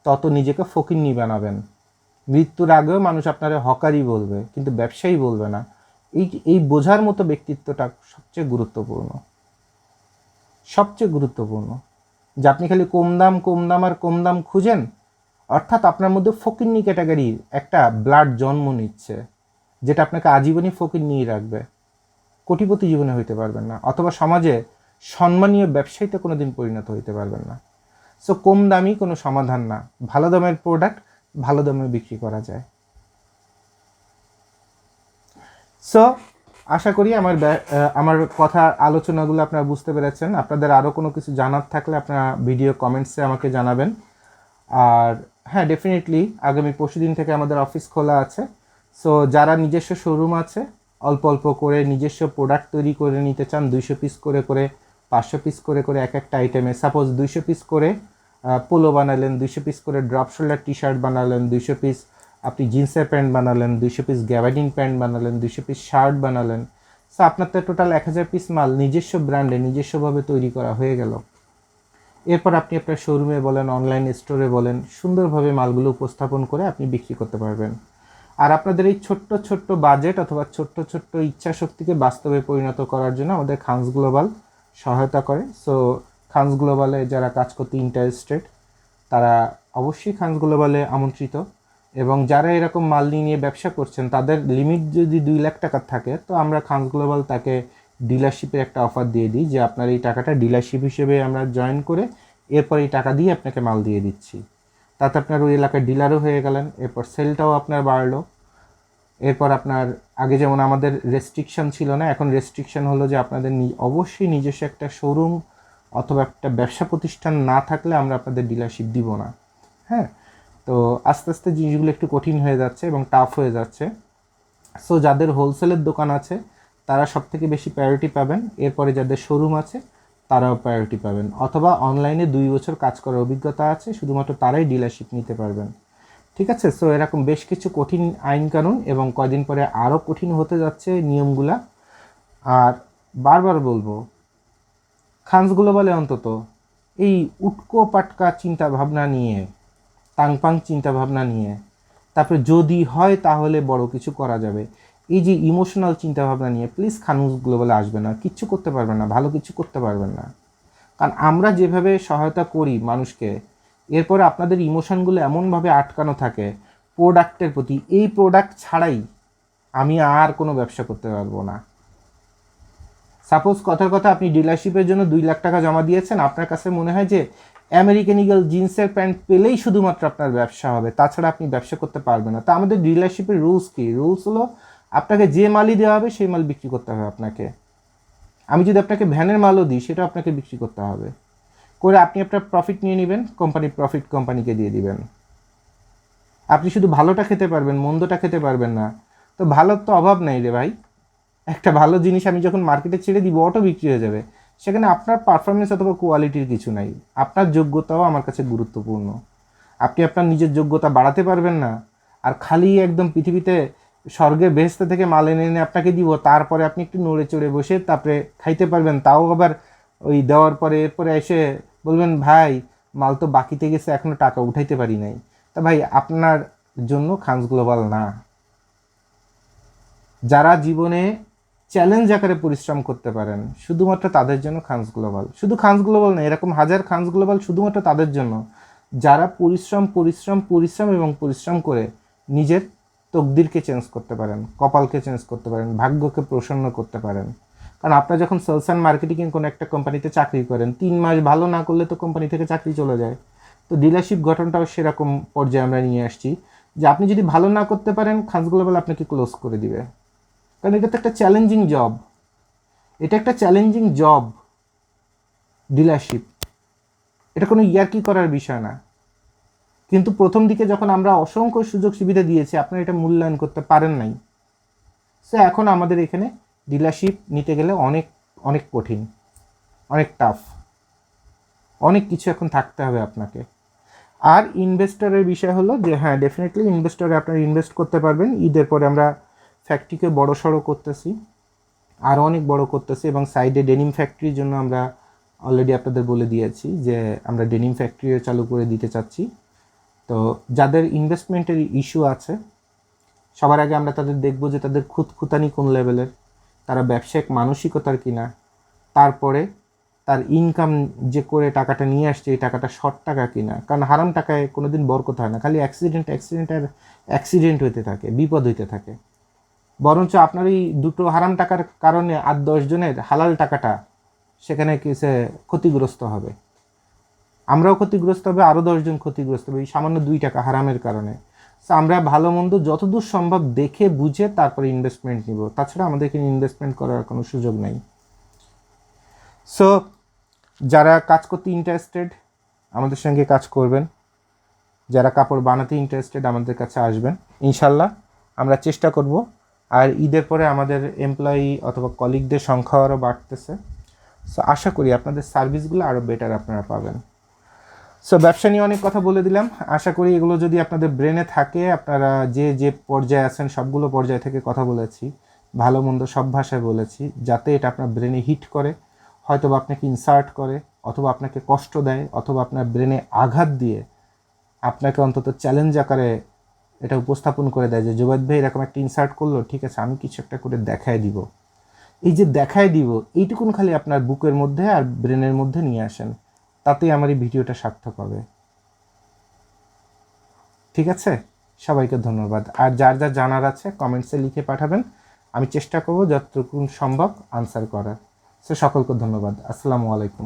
তত নিজেকে ফকিন্নি বানাবেন। মৃত্যুর আগেও মানুষ আপনারা হকারই বলবে, কিন্তু ব্যবসায়ী বলবে না। এই বোঝার মতো ব্যক্তিত্বটা সবচেয়ে গুরুত্বপূর্ণ, সবচেয়ে গুরুত্বপূর্ণ। যে আপনি খালি কম দাম আর কম দাম খুঁজেন, অর্থাৎ আপনার মধ্যে ফকিন্নি ক্যাটাগরির একটা ব্লাড জন্ম নিচ্ছে, যেটা আপনাকে আজীবনই ফকিন্নিই রাখবে। কোটিপতি জীবনে হইতে পারবেন না, অথবা সমাজে সম্মানীয় ব্যবসায়ীতে কোনো দিন পরিণত হইতে পারবেন না। সো কম দামই কোনো সমাধান না, ভালো দামের প্রোডাক্ট ভালো দামে বিক্রি করা যায়। সো আশা করি আমার কথা আলোচনাগুলো আপনারা বুঝতে পেরেছেন। আপনাদের আরও কোনো কিছু জানার থাকলে আপনারা ভিডিও কমেন্টসে আমাকে জানাবেন। আর হ্যাঁ, ডেফিনেটলি আগামী পরশুদিন থেকে আমাদের অফিস খোলা আছে। সো যারা নিজস্ব শোরুম আছে, অল্প অল্প করে নিজস্ব প্রোডাক্ট তৈরি করে নিতে চান, 200 পিস করে 500 পিস করে এক একটা আইটেমে, সাপোজ 200 পিস করে পোলো বানালেন, 200 পিস করে ড্রপ শোল্ডার টি শার্ট বানালেন, 200 পিস আপনি জিন্সের প্যান্ট বানালেন, 200 পিস গ্যাবার্ডিন প্যান্ট বানালেন, 200 পিস শার্ট বানালেন। সো আপনার তো টোটাল 1000 পিস মাল নিজস্ব ব্র্যান্ডে নিজস্বভাবে তৈরি করা হয়ে গেল। এরপর আপনি আপনার শোরুমে বলেন, অনলাইন স্টোরে বলেন, সুন্দরভাবে মালগুলো উপস্থাপন করে আপনি বিক্রি করতে পারবেন। আর আপনাদের এই ছোট্ট ছোট্ট বাজেট অথবা ছোট্ট ছোট্ট ইচ্ছা শক্তিকে বাস্তবে পরিণত করার জন্য আমাদের খানস গ্লোবাল সহায়তা করে। সো খানস গ্লোবালে যারা কাজ করতে ইন্টারেস্টেড তারা অবশ্যই খানস গ্লোবালে আমন্ত্রিত। এবং যারা এরকম মাল নিয়ে ব্যবসা করছেন তাদের লিমিট যদি 2 লাখ টাকার থাকে, তো আমরা খানস গ্লোবাল তাকে ডিলারশিপের একটা অফার দিয়ে দিই, যে আপনার এই টাকাটা ডিলারশিপ হিসেবে আমরা জয়েন করে এরপর এই টাকা দিয়ে আপনাকে মাল দিয়ে দিচ্ছি। তাতে আপনার ওই এলাকার ডিলারও হয়ে গেলেন, এরপর সেলটাও আপনার বাড়লো। এরপর আপনার আগে যেমন আমাদের রেস্ট্রিকশন ছিল না, এখন রেস্ট্রিকশন হলো যে আপনাদের অবশ্যই নিজস্ব একটা শোরুম অথবা একটা ব্যবসা প্রতিষ্ঠান না থাকলে আমরা আপনাদের ডিলারশিপ দিব না। হ্যাঁ, তো আস্তে আস্তে জিনিসগুলো একটু কঠিন হয়ে যাচ্ছে এবং টাফ হয়ে যাচ্ছে। সো যাদের হোলসেলের দোকান আছে তারা সবথেকে বেশি প্রায়োরিটি পাবেন, এরপরে যাদের শোরুম আছে তারাও প্রায়োরিটি পাবেন, অথবা অনলাইনে 2 বছর কাজ করার অভিজ্ঞতা আছে শুধুমাত্র তারাই ডিলারশিপ নিতে পারবেন। ঠিক আছে। সো এরকম বেশ কিছু কঠিন আইন কানুন এবং কয়দিন পরে আরও কঠিন হতে যাচ্ছে নিয়মগুলা। আর বারবার বলবো, খানস গ্লোবালে অন্তত এই উটকো পাটকা চিন্তা ভাবনা নিয়ে, টাংপাং চিন্তা ভাবনা নিয়ে, তারপরে যদি হয় তাহলে বড় কিছু করা যাবে, এই যে ইমোশনাল চিন্তা ভাবনা নিয়ে প্লিজ খানস গ্লোবালে আসবে না। কিচ্ছু করতে পারবেন না, ভালো কিছু করতে পারবেন না। কারণ আমরা যেভাবে সহায়তা করি মানুষকে, এরপরে আপনাদের ইমোশনগুলো এমনভাবে আটকানো থাকে প্রোডাক্টের প্রতি, এই প্রোডাক্ট ছাড়াই আমি আর কোনো ব্যবসা করতে পারবো না। সাপোজ কথার কথা আপনি ডিলারশিপের জন্য 2 লাখ টাকা জমা দিয়েছেন, আপনার কাছে মনে হয় যে আমেরিকান ইগল জিন্সের প্যান্ট পেলেই শুধুমাত্র আপনার ব্যবসা হবে, তাছাড়া আপনি ব্যবসা করতে পারবেন না। তা আমাদের ডিলারশিপের রুলস কি? রুলস হলো আপনাকে যে মালই দেওয়া হবে সেই মাল বিক্রি করতে হবে আপনাকে। আমি যদি আপনাকে ভ্যানের মালও দিই সেটা আপনাকে বিক্রি করতে হবে, করে আপনি আপনার প্রফিট নিয়ে নেবেন, কোম্পানির প্রফিট কোম্পানিকে দিয়ে দিবেন। আপনি শুধু ভালোটা খেতে পারবেন, মন্দটা খেতে পারবেন না। তো ভালোর তো অভাব নেই রে ভাই। একটা ভালো জিনিস আমি যখন মার্কেটে ছেড়ে দিব অটো বিক্রি হয়ে যাবে, সেখানে আপনার পারফরমেন্স অথবা কোয়ালিটির কিছু নাই, আপনার যোগ্যতাও আমার কাছে গুরুত্বপূর্ণ। আপনি আপনার নিজের যোগ্যতা বাড়াতে পারবেন না, আর খালি একদম পৃথিবীতে স্বর্গের বেহেশত থেকে মাল এনে এনে আপনাকে দিব, তারপরে আপনি একটু নড়ে চড়ে বসে তারপরে খাইতে পারবেন, তাও আবার ওই দেওয়ার পরে এরপরে এসে বলবেন ভাই মাল তো বাকিতে গেছে এখনও টাকা উঠাইতে পারি নাই। তা ভাই আপনার জন্য খানস গ্লোবাল না। যারা জীবনে চ্যালেঞ্জ আকারে পরিশ্রম করতে পারেন শুধুমাত্র তাদের জন্য খানস গ্লোবাল। শুধু খানস গ্লোবাল না, এরকম হাজার খানস গ্লোবাল শুধুমাত্র তাদের জন্য যারা পরিশ্রম পরিশ্রম পরিশ্রম এবং পরিশ্রম করে নিজের তকদিরকে চেঞ্জ করতে পারেন, কপালকে চেঞ্জ করতে পারেন, ভাগ্যকে প্রসন্ন করতে পারেন। কারণ আপনারা যখন সেলস অ্যান্ড মার্কেটিং কোনো একটা কোম্পানিতে চাকরি করেন, 3 মাস ভালো না করলে তো কোম্পানি থেকে চাকরি চলে যায়। তো ডিলারশিপ গঠনটাও সেরকম পর্যায়ে আমরা নিয়ে আসছি যে আপনি যদি ভালো না করতে পারেন, খানস গ্লোবাল আপনাকে ক্লোজ করে দিবে। কারণ এটা তো একটা চ্যালেঞ্জিং জব, এটা একটা চ্যালেঞ্জিং জব ডিলারশিপ, এটা কোনো ইয়ার্কি করার বিষয় না। কিন্তু প্রথম দিকে যখন আমরা অসংখ্য সুযোগ সুবিধা দিয়েছি আপনারা এটা মূল্যায়ন করতে পারেন নাই। সো এখন আমাদের এখানে ডিলারশিপ নিতে গেলে অনেক অনেক কঠিন, অনেক টাফ, অনেক কিছু এখন থাকতে হবে আপনাকে। আর ইনভেস্টরের বিষয় হলো যে হ্যাঁ ডেফিনেটলি ইনভেস্টরে আপনারা ইনভেস্ট করতে পারবেন। ঈদের পরে আমরা ফ্যাক্টরিকে বড় সড়ো করতেছি, আরও অনেক বড় করতেছি, এবং সাইডে ডেনিম ফ্যাক্টরির জন্য আমরা অলরেডি আপনাদের বলে দিয়েছি যে আমরা ডেনিম ফ্যাক্টরিও চালু করে দিতে চাচ্ছি। তো যাদের ইনভেস্টমেন্টের ইস্যু আছে সবার আগে আমরা তাদের দেখব যে তাদের খুঁতখুঁতানি কোন লেভেলের, তারা ব্যবসায়িক মানসিকতার কিনা, তারপরে তার ইনকাম যে করে টাকাটা নিয়ে আসছে এই টাকাটা শর্ট টাকা কিনা। কারণ হারাম টাকায় কোনোদিন বরকত হয় না, খালি অ্যাক্সিডেন্ট হইতে থাকে, বিপদ হইতে থাকে। বরঞ্চ আপনার এই দুটো হারাম টাকার কারণে 8-10 জনের হালাল টাকাটা সেখানে কিসে ক্ষতিগ্রস্ত হবে, আমরাও ক্ষতিগ্রস্ত হবে, আরও 10 জন ক্ষতিগ্রস্ত হবে এই সামান্য 2 টাকা হারামের কারণে। সো আমরা ভালো মন্দ যতদূর সম্ভব দেখে বুঝে তারপরে ইনভেস্টমেন্ট নিব, তাছাড়া আমাদেরকে ইনভেস্টমেন্ট করার কোনো সুযোগ নাই। সো যারা কাজ করতে ইন্টারেস্টেড আমাদের সঙ্গে কাজ করবেন, যারা কাপড় বানাতে ইন্টারেস্টেড আমাদের কাছে আসবেন, ইনশাল্লাহ আমরা চেষ্টা করব। আর ঈদের পরে আমাদের এমপ্লয়ি অথবা কলিগদের সংখ্যা আরও বাড়তেছে। সো আশা করি আপনাদের সার্ভিসগুলো আরও বেটার আপনারা পাবেন। সো ব্যবসা নিয়ে অনেক কথা বলে দিলাম, আশা করি এগুলো যদি আপনাদের ব্রেনে থাকে, আপনারা যে যে পর্যায়ে আছেন সবগুলো পর্যায় থেকে কথা বলেছি, ভালো মন্দ সব ভাষায় বলেছি, যাতে এটা আপনার ব্রেনে হিট করে, হয়তো বা আপনাকে ইনসার্ট করে, অথবা আপনাকে কষ্ট দেয়, অথবা আপনার ব্রেনে আঘাত দিয়ে আপনাকে অন্তত চ্যালেঞ্জ আকারে এটা উপস্থাপন করে দেয় যে জুবাইদ ভাই এরকম একটা ইনসার্ট করলো, ঠিক আছে আমি কিছু একটা করে দেখায় দিব। এই যে দেখায় দিব এইটুকুন খালি আপনার বুকের মধ্যে আর ব্রেনের মধ্যে নিয়ে আসেন, তাতেই আমার এই ভিডিওটা সার্থক হবে। ঠিক আছে, সবাইকে ধন্যবাদ। আর যার যা জানার আছে কমেন্টসে লিখে পাঠাবেন, আমি চেষ্টা করব যতটুকু সম্ভব আনসার করার। সো সকলকে ধন্যবাদ। আসসালামু আলাইকুম।